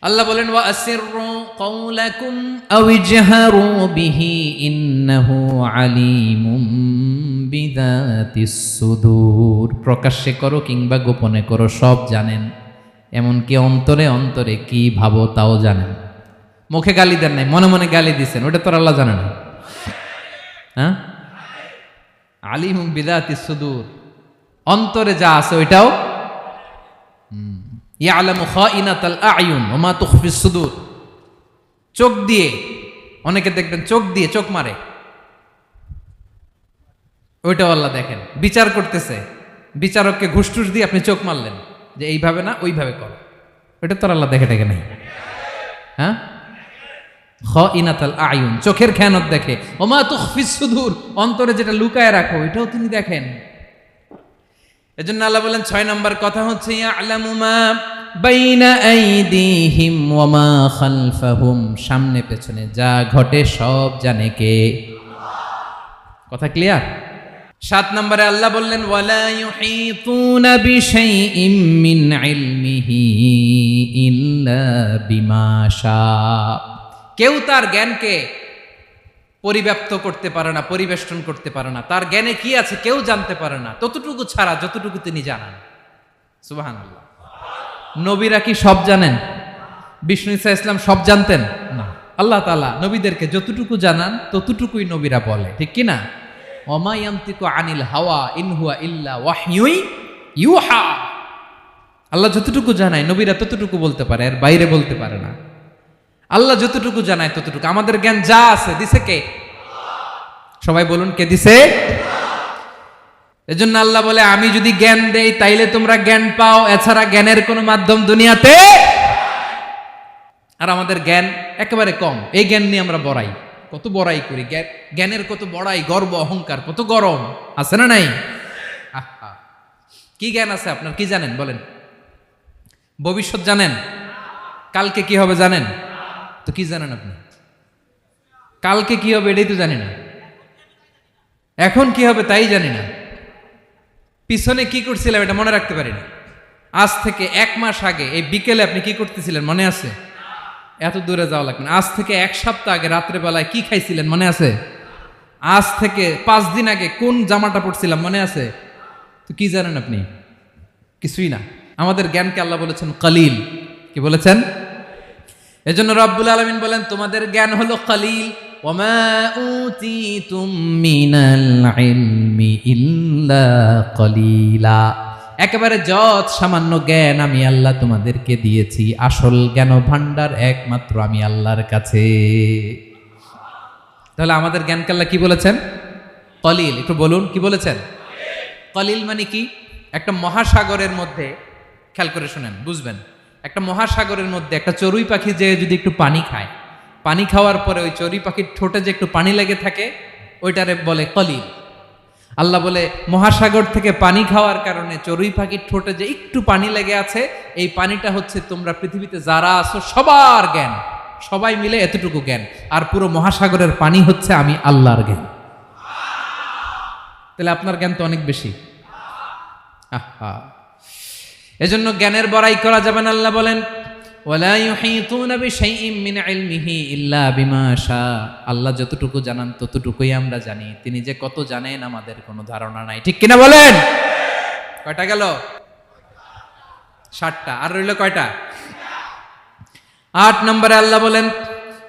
আল্লাহ বলেন ওয়া আসিররু কাওলাকুম আও ইজহারু বিহি ইন্নাহু আলিমুম বিযাতিস সুদূর। প্রকাশ্যে করো কিংবা গোপনে করো, সব জানেন। এমনকি অন্তরে অন্তরে কি ভাবো তাও জানেন। মুখে গালি দেন নাই, মনে মনে গালি দিছেন, ওটা তো আল্লাহ জানে না? হ্যাঁ, আলিমুম বিযাতিস সুদূর, অন্তরে যা আছে ওইটাও। ইয়ালামু খাইনাতাল আয়ুন ওয়া মা তুখফিস সুদূর। চোখ দিয়ে, অনেকে দেখবেন চোখ দিয়ে চোখ মারে, ওইটাও আল্লাহ দেখেন। বিচার করতেছে, বিচারককে ঘুষ টুস দিয়ে আপনি চোখ মারলেন যে এইভাবে না ওইভাবে করো, ওইটা তো আল্লাহ দেখে দেখে নাই? হ্যাঁ, খাইনাতাল আয়ুন, চোখের খেয়ানত দেখে। ওয়া মা তুখফিস সুদূর, অন্তরে যেটা লুকায় রাখো ওইটাও তিনি দেখেন। এজন্য আল্লাহ বলেন 6 নম্বর কথা হচ্ছে ইয়ালামু মা বাইনা আইদিহিম ওয়া মা খালফাহুম, সামনে পেছনে যা ঘটে সব জানে কে? কথা ক্লিয়ার? 7 নম্বরে আল্লাহ বললেন ওয়ালা ইউহিতুনা বিশাইইম মিন ইলমিহি ইল্লা বিমা শা। কেউ তার জ্ঞানকে পরিব্যাপ্ত করতে পারে না, পরিবেষ্টন করতে পারে না। তার জ্ঞানে কি আছে কেউ জানতে পারে না, ততটুকু ছাড়া যতটুকু তিনি জানান। সুবহানাল্লাহ। নবীরা কি সব জানেন? বিষ্ণু ঈসা ইসলাম সব জানতেন না। আল্লাহ তাআলা নবীদেরকে যতটুকু জানান ততটুকুই নবীরা বলে, ঠিক কি না? ওয়া মা ইয়ানতিকু আনিল হাওয়া ইন হুয়া ইল্লা ওয়াহয়ুন ইউহা। আল্লাহ যতটুকু জানায় নবীরা ততটুকু বলতে পারে, এর বাইরে বলতে পারে না। আল্লাহ যতটুকু জানায় ততটুকু। আমাদের জ্ঞান যা আছে দিছে কে? সবাই বলুন, কে দিছে? এজন্য আল্লাহ বলে আমি যদি জ্ঞান দেই তাইলে তোমরা জ্ঞান পাও, এছাড়া জ্ঞানের কোনো মাধ্যম দুনিয়াতে। আর আমাদের জ্ঞান একেবারে কম, এই জ্ঞান নিয়ে আমরা বড়াই, কত বড়াই করি, জ্ঞানের কত বড়াই, গর্ব অহংকার, কত গরম আছে না নাই? আহা, কি জ্ঞান আছে আপনার? কি জানেন বলেন? ভবিষ্যৎ জানেন? কালকে কি হবে জানেন? তো কি জানেন আপনি? কালকে কি হবে এটাই তো জানি না, এখন কি হবে তাই জানি না, পিছনে কি করছিলাম এটা মনে রাখতে পারি না। আজ থেকে 1 মাস আগে এই বিকেলে আপনি কি করতেছিলেন মনে আছে? এত দূরে যাওয়া লাগবে না। আজ থেকে 1 সপ্তাহ আগে রাত্রে বেলায় কি খাইছিলেন মনে আছে? আজ থেকে 5 দিন আগে কোন জামাটা পরছিলাম মনে আছে? তো কি জানেন আপনি? কিছুই না। আমাদের জ্ঞানকে আল্লাহ বলেছেন কলিল। কি বলেছেন? এজন্য রব্বুল আলামিন বলেন তোমাদের জ্ঞান হলো কলিল। ওয়ামা উতিতুম মিনাল ইলমি ইল্লা কলিলা। একেবারে যত সামান্য জ্ঞান আমি আল্লাহ তোমাদেরকে দিয়েছি, আসল জ্ঞান ভান্ডার একমাত্র আমি আল্লাহর কাছে। তাহলে আমাদের জ্ঞানকে আল্লাহ কি বলেছেন? কলিল। একটু বলুন কি বলেছেন? কলিল মানে কি? একটা মহাসাগরের মধ্যে, খেয়াল করে শুনেন বুঝবেন, একটা মহাসাগরের মধ্যে একটা চড়ুই পাখি যে যদি একটু পানি খায়, পানি খাওয়ার পরে ওই চড়ুই পাখির ঠোঁটে যে একটু পানি লেগে থাকে ওইটারে বলে কলিল। আল্লাহ বলে মহাসাগর থেকে পানি খাওয়ার কারণে চড়ুই পাখির ঠোঁটে যে একটু পানি লেগে আছে, এই পানিটা হচ্ছে তোমরা পৃথিবীতে যারা আছো সবার জ্ঞান, সবাই মিলে এতটুকু জ্ঞান, আর পুরো মহাসাগরের পানি হচ্ছে আমি আল্লাহর জ্ঞান। তাহলে আপনার জ্ঞান তো অনেক বেশি। আহা, এজন্য জ্ঞানের বড়াই করা যাবে না। আল্লাহ বলেন ওয়ালা ইউহিতুনা বিশাইইম মিন ইলমিহি ইল্লা বিমা শা। আল্লাহ যতটুকু জানান ততটুকুই আমরা জানি, তিনি যে কত জানেন আমাদের কোনো ধারণা নাই, ঠিক কিনা বলেন? কয়টা গেল? 7টা। আর রইল কয়টা? 8 নম্বরে আল্লাহ বলেন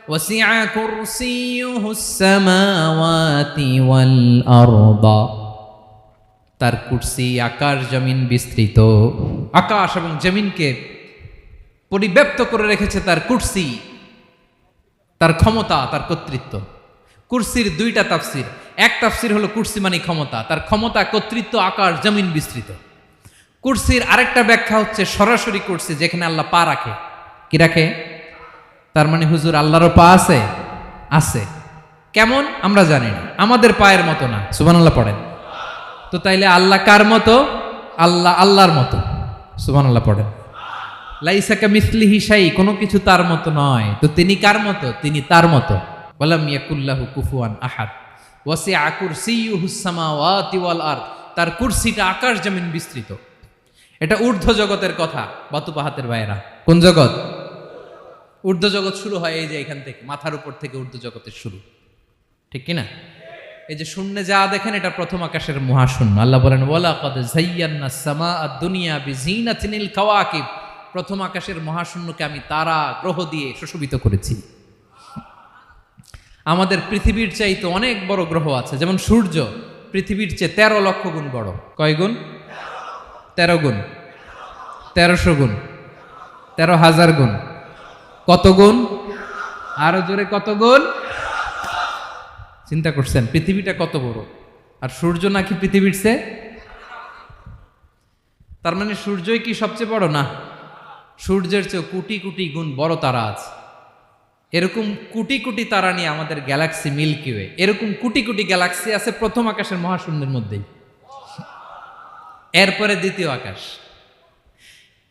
ওয়াসিআ কুরসিয়ুহুস সামাওয়াতি ওয়াল আরদা। তার কুরসি আকাশ জমিন বিস্তৃত, আকাশ এবং জমিনকে পরিব্যাপ্ত করে রেখেছে তার কুরসি। তার ক্ষমতা, তার কর্তৃত্ব। কুরসির দুইটা তাফসির। এক তাফসির হলো কুরসি মানে ক্ষমতা, তার ক্ষমতা, কর্তৃত্ব, আকাশ জমিন বিস্তৃত। কুরসির আরেকটা ব্যাখ্যা হচ্ছে সরাসরি কুরসি, যেখানে আল্লাহ পা রাখে। কি রাখে? তার মানে হুজুর আল্লাহরও পা আছে? আছে। কেমন আমরা জানি না, আমাদের পায়ের মতো না। সুবহানাল্লাহ পড়েন। তো তাইলে আল্লাহ কার মতো? আল্লাহ আল্লাহর মতো। সুবহানাল্লাহ পড়েন। লাইসা কামিসলিহি শাই, কোনো কিছু তার মতো নয়। তো তিনি কার মতো? তিনি তার মতো। ওয়ালাম ইয়াকুল্লাহু কুফুয়ান আহাদ। ওয়াসিআ কুরসিয়ুহুস সামাওয়াতি ওয়াল আরদ, তার কুরসিটা আকাশ জমিন বিস্তৃত। এটা ঊর্ধ্ব জগতের কথা বাতুপাহাতের ভাইয়েরা। কোন জগৎ? ঊর্ধ্ব জগৎ শুরু হয় এই যে এখান থেকে, মাথার উপর থেকে ঊর্ধ্ব জগতের শুরু, ঠিক কিনা? এই যে শূন্যে যা দেখেন এটা প্রথম আকাশের মহাশূন্য। আল্লাহ বলেন ওয়ালাকাদ যায়্যানাস সামাআদ দুনিয়া বিজিনাতিনিল কাওয়াকিব, প্রথম আকাশের মহাশূন্যকে আমি তারা গ্রহ দিয়ে সুশোভিত করেছি। আমাদের পৃথিবীর চাইতে অনেক বড় গ্রহ আছে, যেমন সূর্য পৃথিবীর চেয়ে 13 লক্ষ গুণ বড়। কয় গুণ? 13 গুণ, 1300 গুণ, 13,000 গুণ। কত গুণ? আরো জোরে কত গুণ? চিন্তা করছেন পৃথিবীটা কত বড়, আর সূর্য নাকি পৃথিবীর চেয়ে? তার মানে সূর্যই কি সবচেয়ে বড়? না, সূর্যের চেয়ে কোটি কোটি গুণ বড় তারা আছে। এরকম কোটি কোটি তারা নিয়ে আমাদের গ্যালাক্সি মিল্কি ওয়ে, এরকম কোটি কোটি গ্যালাক্সি আছে প্রথম আকাশের মহাশূন্যের মধ্যেই। এরপরে দ্বিতীয় আকাশ।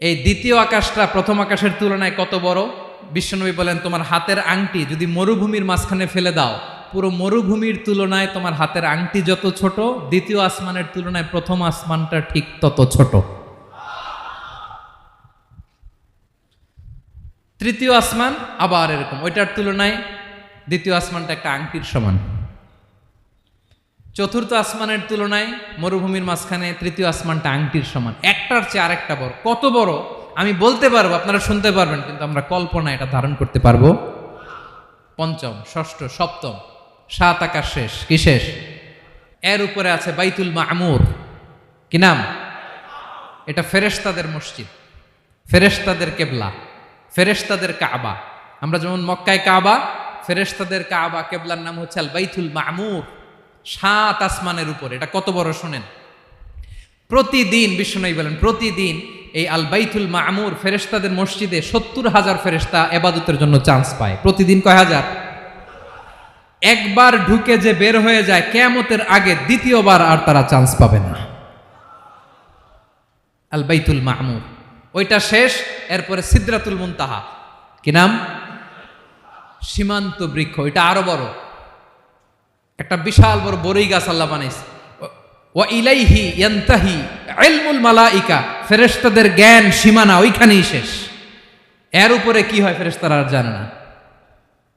এই দ্বিতীয় আকাশটা প্রথম আকাশের তুলনায় কত বড়? বিশ্বনবী বলেন তোমার হাতের আংটি যদি মরুভূমির মাঝখানে ফেলে দাও, পুরো মরুভূমির তুলনায় তোমার হাতের আংটি যত ছোট, দ্বিতীয় আসমানের তুলনায় প্রথম আসমানটা ঠিক তত ছোট। তৃতীয় আসমান আবার এরকম, ওইটার তুলনায় দ্বিতীয় আসমানটা একটা আংটির সমান। চতুর্থ আসমানের তুলনায় মরুভূমির মাঝখানে তৃতীয় আসমানটা আংটির সমান। একটার চেয়ে আরেকটা বড়। কত বড় আমি বলতে পারবো, আপনারা শুনতে পারবেন, কিন্তু আমরা কল্পনা এটা ধারণ করতে পারবো? পঞ্চম, ষষ্ঠ, সপ্তম, 7 আকাশ শেষ। কি শেষ? এর উপরে আছে বাইতুল মামুর। কি নাম? এটা ফেরেশতাদের মসজিদ, ফেরেশতাদের কেবলা, ফেরেশতাদের কাবা। আমরা যেমন মক্কায় কাবা, ফেরেশতাদের কাবা কেবলার নাম হচ্ছে আল বাইতুল মামুর। 7 আসমানের উপরে। এটা কত বড় শোনেন। প্রতিদিন বিশ্বনবী বলেন প্রতিদিন এই আল বাইতুল মামুর ফেরেশতাদের মসজিদে 70,000 ফেরেশতা ইবাদতের জন্য চান্স পায়। প্রতিদিন কয় হাজার? একবার ঢুকে যে বের হয়ে যায় কিয়ামতের আগে দ্বিতীয়বার আর তারা চান্স পাবে না। আল বাইতুল মামুর ওইটা শেষ। এরপরে সিদরাতুল মুনতাহা। কি নাম? সীমান্ত বৃক্ষ। এটা আরো বড়, একটা বিশাল বড় বড়ই গাছ আল্লাহ বানাইছে। ওয়া ইলাইহি ইয়ানতাহি ইলমুল মালাইকা, ফেরেশতাদের জ্ঞান সীমানা ওইখানেই শেষ। এর উপরে কি হয় ফেরেশতারা আর জানে না।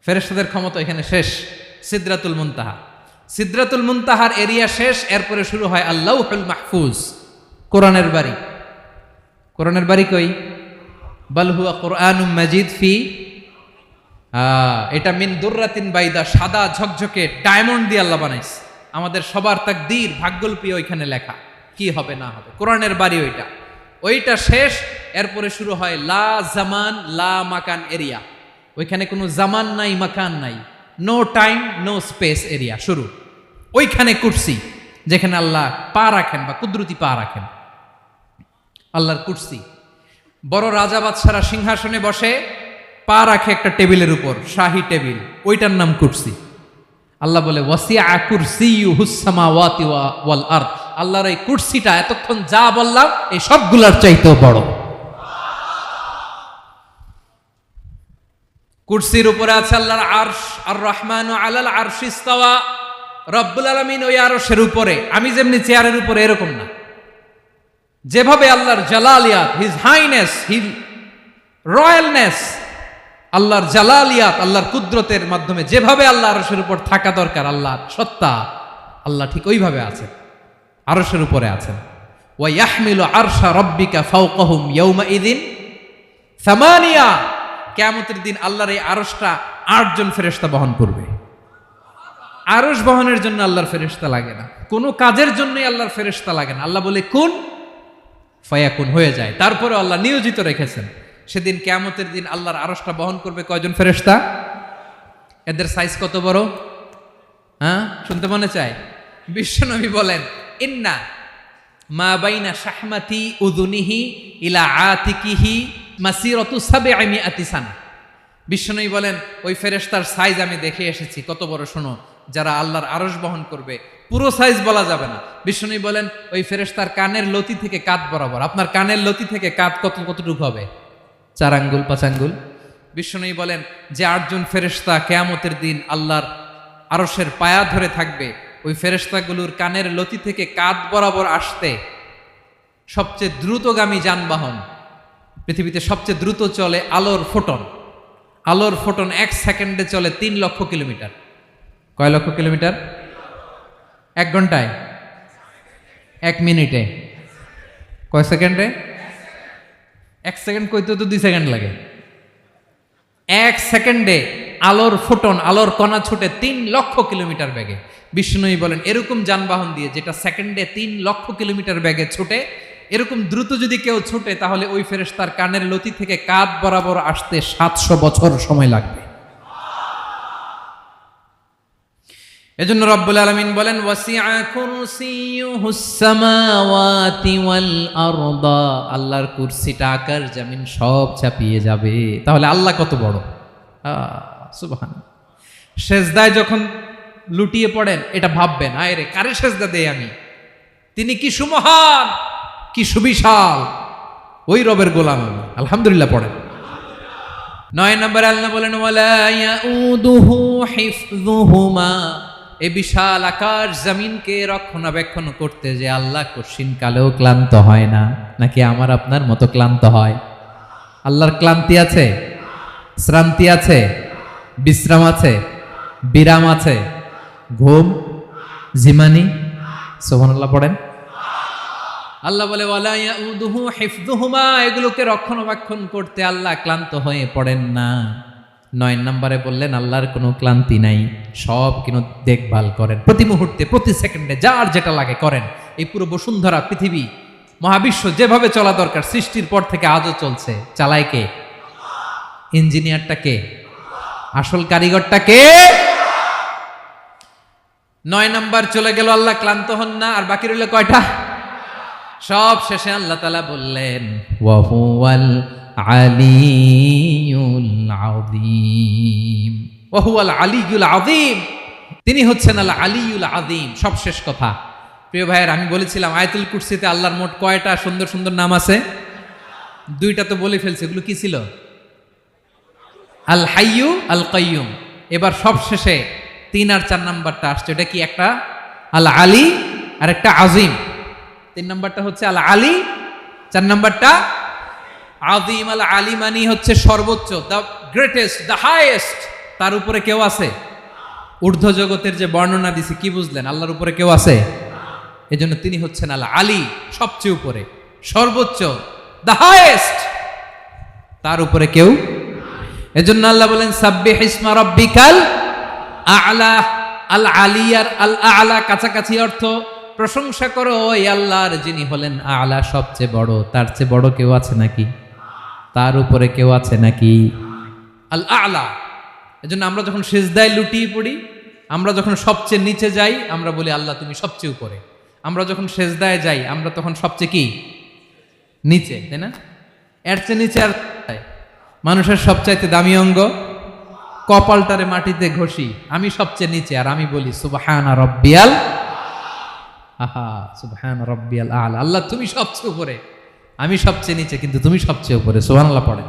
ফেরেশতাদের ক্ষমতা এখানে শেষ। সিদরাতুল মুনতাহা, সিদরাতুল মুনতাহার এরিয়া শেষ। এরপরে শুরু হয় আল্লাহুল মাহফুজ, কোরআনের বাড়ি। কোরআনের বাড়ি কই? বাল হুয়া কুরআনুম মাজিদ ফি, এটা মিন দুররাতিন বাইদা, সাদা ঝকঝকে ডায়মন্ড দিয়ে আল্লাহ বানাইছে। আমাদের সবার তাকদীর ভাগ্যলিপি ওইখানে লেখা, কি হবে না হবে। কোরআনের বাড়ি ওইটা, ওইটা শেষ। এরপরে শুরু হয় লা জামান লা মাকান এরিয়া। ওইখানে কোনো জামান নাই, মাকান নাই, no time no space area শুরু। ওইখানে কুরসি, যেখানে আল্লাহ পা রাখেন বা কুদরতি পা রাখেন, আল্লাহর কুরসি। বড় রাজা বাদশারা সিংহাসনে বসে পা রাখে একটা টেবিলের উপর, শাহী টেবিল, ওইটার নাম কুরসি। আল্লাহ বলে ওয়াসিআ কুরসিয়ুহুস সামাওয়াতি ওয়াল আরদ, আল্লাহর এই কুরসিটা এতক্ষণ যা বললাম এই সবগুলোর চাইতেও বড়। কুরসির উপরে আছে আল্লাহর আরশ। আর রহমানু আলাল আরশি ইস্তাওয়া, রব্বুল আলামিন ওই আরশের উপরে। আমি যেমনি চেয়ারের উপরে এরকম না, যেভাবে আল্লাহর জালালিয়াত, হিজ হাইনেস, হিজ রয়্যালনেস, আল্লাহর জালালিয়াত, আল্লাহর কুদরতের মাধ্যমে যেভাবে আল্লাহ আরশের উপর থাকা দরকার, আল্লাহর সত্তা, আল্লাহ ঠিক ওইভাবে আছেন, আরশের উপরে আছেন। ওয়া ইয়াহমিলু আরশা রাব্বিকা ফাওকাহুম ইয়াওমাইযিন সামানিয়া, কিয়ামতের দিন আল্লাহর এই আরশটা 8 জন ফেরেশতা বহন করবে। আরশ বহনের জন্য আল্লাহর ফেরেশতা লাগে না, কোনো কাজের জন্যই আল্লাহর ফেরেশতা লাগে না। আল্লাহ বলে কুন ফায়াকুন, হয়ে যায়। তারপরে আল্লাহ নিয়োজিত রেখেছেন। সেদিন কিয়ামতের দিন আল্লাহর আরশটা বহন করবে কয়জন ফেরেশতা? এদের সাইজ কত বড়? হ্যাঁ, শুনতে মনে চায়? বিশ্বনবী বলেন, ইন্না মা বাইনা শাহমাতি উযুনিহি ইলা আতিকিহি মাসিরাতু 700 সানা। বিশ্বনবী বলেন, ওই ফেরেশতার সাইজ আমি দেখে এসেছি। কত বড় শোনো, যারা আল্লাহর আরশ বহন করবে, পুরো সাইজ বলা যাবে না। বিশ্বনবী বলেন, ওই ফেরেশতার কানের লতি থেকে কাঁধ বরাবর। আপনার কানের লতি থেকে কাঁধ কতটুকু হবে? 4 আঙ্গুল 5 আঙ্গুল। বিশ্বনবী বলেন, যে 8 জন ফেরেশতা কিয়ামতের দিন আল্লাহর আরশের পায়া ধরে থাকবে, ওই ফেরেশতাগুলোর কানের লতি থেকে কাঁধ বরাবর আসতে সবচেয়ে দ্রুতগামী যানবাহন, পৃথিবীতে সবচেয়ে দ্রুত চলে আলোর ফোটন। আলোর ফোটন 1 সেকেন্ডে চলে 3 লক্ষ কিলোমিটার। কয় লক্ষ কিলোমিটার? 1 ঘন্টায়? 1 মিনিটে? কয় সেকেন্ডে? 1 সেকেন্ড কইতে তো 2 সেকেন্ড লাগে। 1 সেকেন্ডে আলোর ফোটন, আলোর কণা ছুটে 3 লক্ষ কিলোমিটার বেগে। বিষ্ণুই বলেন, এরকম যানবাহন দিয়ে যেটা সেকেন্ডে 3 লক্ষ কিলোমিটার বেগে ছুটে, এরকম দ্রুত যদি কেউ ছুটে, তাহলে ওই ফেরেশতার কানের লতি থেকে কাঁধ বরাবর আসতে 700 বছর সময় লাগবে। এজন্য রব্বুল আলামিন বলেন, ওয়াসিআ কুরসিয়ুহুস সামাওয়াতি ওয়াল আরদা। আল্লাহর কুরসিটা আকাশ জমিন সব চাপিয়ে যাবে। তাহলে আল্লাহ কত বড়! সুবহানাল্লাহ। সেজদায় যখন লুটিয়ে পড়েন, এটা ভাববেন, আয় রে, কারে সেজদা দেই আমি? তিনি কি সুমহান, কি সুবিশাল! ওই রবের গোলাম আমি। আলহামদুলিল্লাহ পড়েন। 9 নম্বরে আল্লাহ বলেন, ওয়ালা ইয়াউদুহু হিফযুহুমা। এই বিশাল আকাশ জমিনকে রক্ষণাবেক্ষণ করতে যে আল্লাহ কঠিন কালেও ক্লান্ত হয় না। নাকি আমার আপনার মতো ক্লান্ত হয়? আল্লাহর ক্লান্তি আছে? শ্রান্তি আছে? বিশ্রাম আছে? বিরাম আছে? ঘুম, জিমানি? সুবহানাল্লাহ পড়েন। আল্লাহ বলে, ওয়ালা ইয়াউদুহু হিফযুহুমা। এগুলোকে রক্ষণাবেক্ষণ করতে আল্লাহ ক্লান্ত হয়ে পড়েন না। 9 নম্বরে বললেন, আল্লাহর কোনো ক্লান্তি নাই, সব কিন্তু দেখভাল করেন। প্রতি মুহূর্তে, প্রতি সেকেন্ডে যার যেটা লাগে করেন। এই পুরো বসুন্ধরা, পৃথিবী, মহাবিশ্ব যেভাবে চলা দরকার সৃষ্টির পর থেকে আজও চলছে। চালায় কে? ইঞ্জিনিয়ারটা কে? আসল কারিগরটা কে? 9 নম্বর চলে গেল, আল্লাহ ক্লান্ত হন না। আর বাকি রইল কয়টা? সব শেষে আল্লাহ তাআলা বললেন, ওয়া হুয়াল আলিয়ুল আযীম। ওয়া হুয়াল আলিয়ুল আযীম। তিনি হচ্ছেন আল আলিয়ুল আযীম। সব শেষ কথা। প্রিয় ভাইয়ের, আমি বলেছিলাম আয়াতুল কুরসিতে আল্লাহর মোট কয়টা সুন্দর সুন্দর নাম আছে? 2টা তো বলে ফেলছে। এগুলো কি ছিল? আল হাইয়ু, আল কাইয়ুম। এবার সব শেষে 3 আর 4 নাম্বারটা আসছে। এটা কি? একটা আল আলী আর একটা আযীম। 3 নাম্বারটা হচ্ছে আল আলী, 4 নাম্বারটা আযীম। আল আলী মানে হচ্ছে সর্বোচ্চ, দ্য গ্রেটেস্ট, দ্য হাইয়েস্ট। তার উপরে কেউ আছে? ঊর্ধ্ব জগতের যে বর্ণনা দিছি, কি বুঝলেন? আল্লাহর উপরে কেউ আছে? এজন্য তিনি হচ্ছেন আল আলী, সবচেয়ে উপরে, সর্বোচ্চ, দ্য হাইয়েস্ট। তার উপরে কেউ। এজন্য আল্লাহ বলেন, সাব্বিহ ইসমা রাব্বিকাল আ'লা। আল আলিয়ার আল আ'লা কাছাকাছি অর্থ প্রশংসা করো ওই আল্লাহর, যিনি হলেন আ'লা, সবচেয়ে বড়। তার চেয়ে বড় কেউ আছে নাকি? তার উপরে কেউ আছে নাকি? আল আ'লা। এজন্য আমরা যখন সিজদায় লুটিয়ে পড়ি, আমরা যখন সবচেয়ে নিচে যাই, আমরা বলি আল্লাহ তুমি সবচেয়ে উপরে। আমরা যখন সিজদায় যাই, আমরা তখন সবচেয়ে কি? নিচে, তাই না? এর চেয়ে নিচে আর মানুষের সবচাইতে দামি অঙ্গ কপালটারে মাটিতে ঘষি, আমি সবচেয়ে নিচে, আর আমি বলি সুবহানা রাব্বিয়াল আহা, সুবহানা রাব্বিয়াল আ'লা। আল্লাহ তুমি সবচেয়ে উপরে, আমি সবচেয়ে নিচে, কিন্তু তুমি সবচেয়ে উপরে। সুবহানাল্লাহ পড়েন।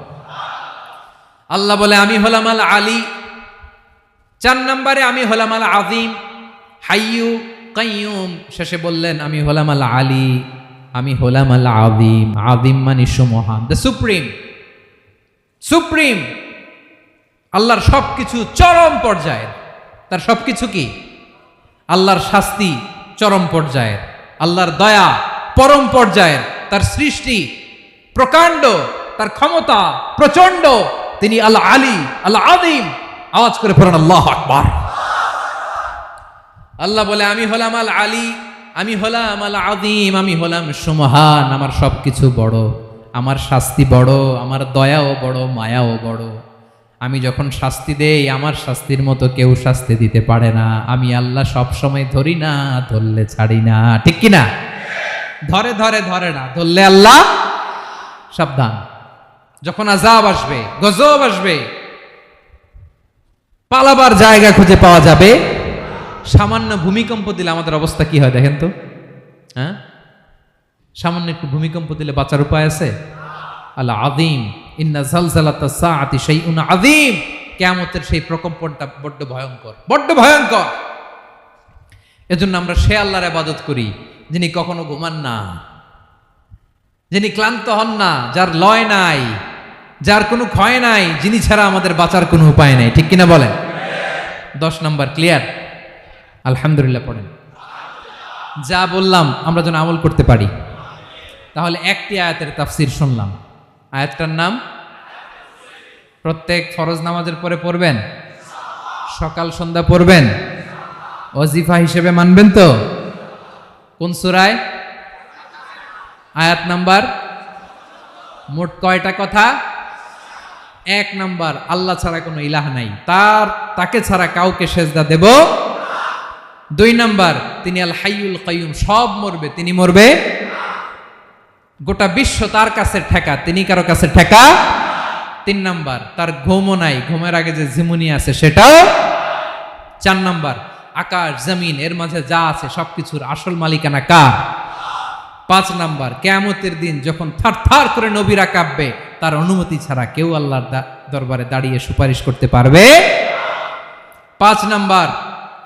আল্লাহ বলে, আমি হলাম আল আলী। 4 নম্বরে আমি হলাম আল আযীম, হাইয়ু কাইয়ুম। শেষে বললেন, আমি হলাম আল আলী, আমি হলাম আল আযীম। আযীম মানে সুমহান, দ্য সুপ্রিম। সুপ্রিম। আল্লাহর সবকিছু চরম পর্যায়ের। তার সবকিছু কি? আল্লাহর শাস্তি চরম পর্যায়ের, আল্লাহর দয়া পরম পর্যায়ের, তার সৃষ্টি প্রকাণ্ড, তার ক্ষমতা প্রচন্ড। তিনি আল আলী, আল আযীম। আওয়াজ করে পড়েন আল্লাহু আকবার। আল্লাহ বলে, আমি হলাম আল আলী, আমি হলাম আল আযীম, আমি হলাম সুমহান। আমার সবকিছু বড়, আমার শাস্তি বড়, আমার দয়াও বড়, মায়াও বড়। আমি যখন শাস্তি দেই আমার শাস্তির মতো কেউ শাস্তি দিতে পারে না। আমি আল্লাহ সব সময় ধরি না, ধরলে ছাড়ি না। ঠিক কি না? ধরে ধরে ধরে না, ধরলে আল্লাহ সাবধান। যখন আযাব আসবে, গজব আসবে, পালাবার জায়গা খুঁজে পাওয়া যাবে। সামান্য ভূমিকম্প দিলে আমাদের অবস্থা কি হয় দেখেন তো। হ্যাঁ, সামান্য একটু ভূমিকম্প দিলে বাঁচার উপায় আছে? আল আযীম ইন্না যালজালাতাস সাআতি শাইউন আযীম। কিয়ামতের সেই প্রকম্পনটা বড্ড ভয়ঙ্কর, বড্ড ভয়ঙ্কর। এজন্য আমরা সে আল্লাহর ইবাদত করি যিনি কখনো ঘুমান না, যিনি ক্লান্ত হন না, যার লয় নাই, যার কোনো ক্ষয় নাই, যিনি ছাড়া আমাদের বাঁচার কোনো উপায় নাই। ঠিক কিনা বলেন? 10 নাম্বার ক্লিয়ার? আলহামদুলিল্লাহ পড়েন। যা বললাম আমরা যেন আমল করতে পারি। তাহলে একটি আয়াতের তাফসীর শুনলাম। আয়াতটার নাম প্রত্যেক ফরজ নামাজের পরে পড়বেন, সকাল সন্ধ্যা পড়বেন, ওয়াজিফা হিসেবে মানবেন তো? কোন সূরায়? আয়াত নাম্বার? মোট কয়টা কথা? 1 নাম্বার, আল্লাহ ছাড়া কোনো ইলাহ নাই, তাকে ছাড়া কাউকে সেজদা দেব। 2 নাম্বার, তিনি আল হাইয়ুল কাইয়ুম, সব মরবে, তিনি মরবে। গোটা বিশ্ব তার কাছে ঠেকা, তিনি কারো কাছে ঠেকা। 3 নাম্বার, তার ঘুমও নাই, ঘুমের আগে যে ঝিমুনি আছে সেটাও। 4 নাম্বার, আকাশ জমিন এর মাঝে যা আছে সবকিছুর আসল মালিকানা কার? 5 নাম্বার, কিয়ামতের দিন যখন থারথার করে নবীরা কাঁপবে, তার অনুমতি ছাড়া কেউ আল্লাহর দরবারে দাঁড়িয়ে সুপারিশ করতে পারবে। 5 নাম্বার,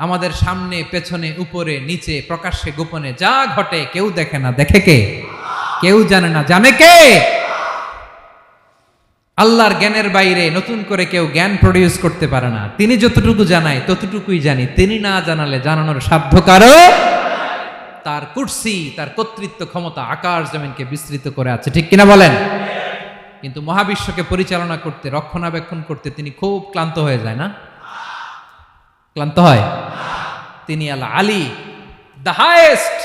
আমাদের সামনে পেছনে উপরে নিচে প্রকাশ্যে গোপনে যা ঘটে কেউ দেখে না, দেখে কে? কেউ জানে না, জানে কে? আল্লাহর জ্ঞানের বাইরে নতুন করে কেউ জ্ঞান প্রডিউস করতে পারে না। তিনি যতটুকু জানায় ততটুকুই জানি, তিনি না জানালে জানানোর সাধ্য কারো। তার কুরসি, তার কর্তৃত্ব ক্ষমতা আকাশ জমিনকে বিস্তৃত করে আছে। ঠিক কিনা বলেন? কিন্তু মহাবিশ্বকে পরিচালনা করতে, রক্ষণাবেক্ষণ করতে তিনি খুব ক্লান্ত হয়ে যায় না? ক্লান্ত হয়? তিনি আল আলী, দ্য হাইয়েস্ট,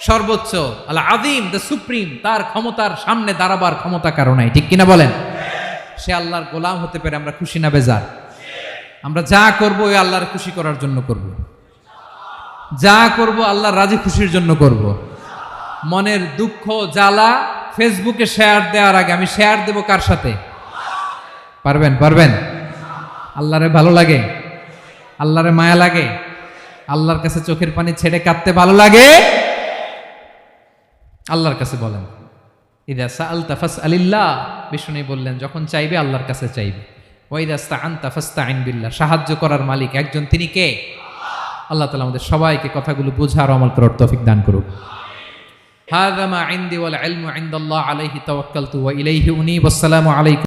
সর্বোচ্চ, আল আযীম, দ্য সুপ্রিম, তার ক্ষমতার সামনে দাঁড়াবার ক্ষমতা কারো নাই। ঠিক কিনা বলেন? সে আল্লাহর গোলাম হতে পেরে আমরা খুশি না বেজার? আমরা যা করব ওই আল্লাহর খুশি করার জন্য করব, যা করব আল্লাহর রাজি খুশির জন্য করব। মনের দুঃখ জ্বালা ফেসবুকে শেয়ার দেওয়ার আগে আমি শেয়ার দেব কার সাথে? পারবেন? পারবেন? আল্লাহরে ভালো লাগে? আল্লাহরে মায়া লাগে? আল্লাহর কাছে চোখের পানি ছেড়ে কাঁদতে ভালো লাগে? আল্লাহর কাছে বলেন, ইদা সাআলতা ফাসআলিল্লাহ। বিষ্ণু বললেন যখন চাইবে আল্লাহর কাছে চাইবে। ওয়া ইদা ইসতাআনতা ফাসতাইন বিল্লাহ। সাহায্য করার মালিক একজন, তিনি কে? আল্লাহ তাআলা আমাদের সবাইকে কথাগুলো বোঝার আমল করার তৌফিক দান করুক। হাযা মা ইনদি ওয়াল ইলমু ইনদাল্লাহ আলাইহি তাওয়াক্কালতু ওয়া ইলাইহি উনীব। আসসালামু আলাইকুম।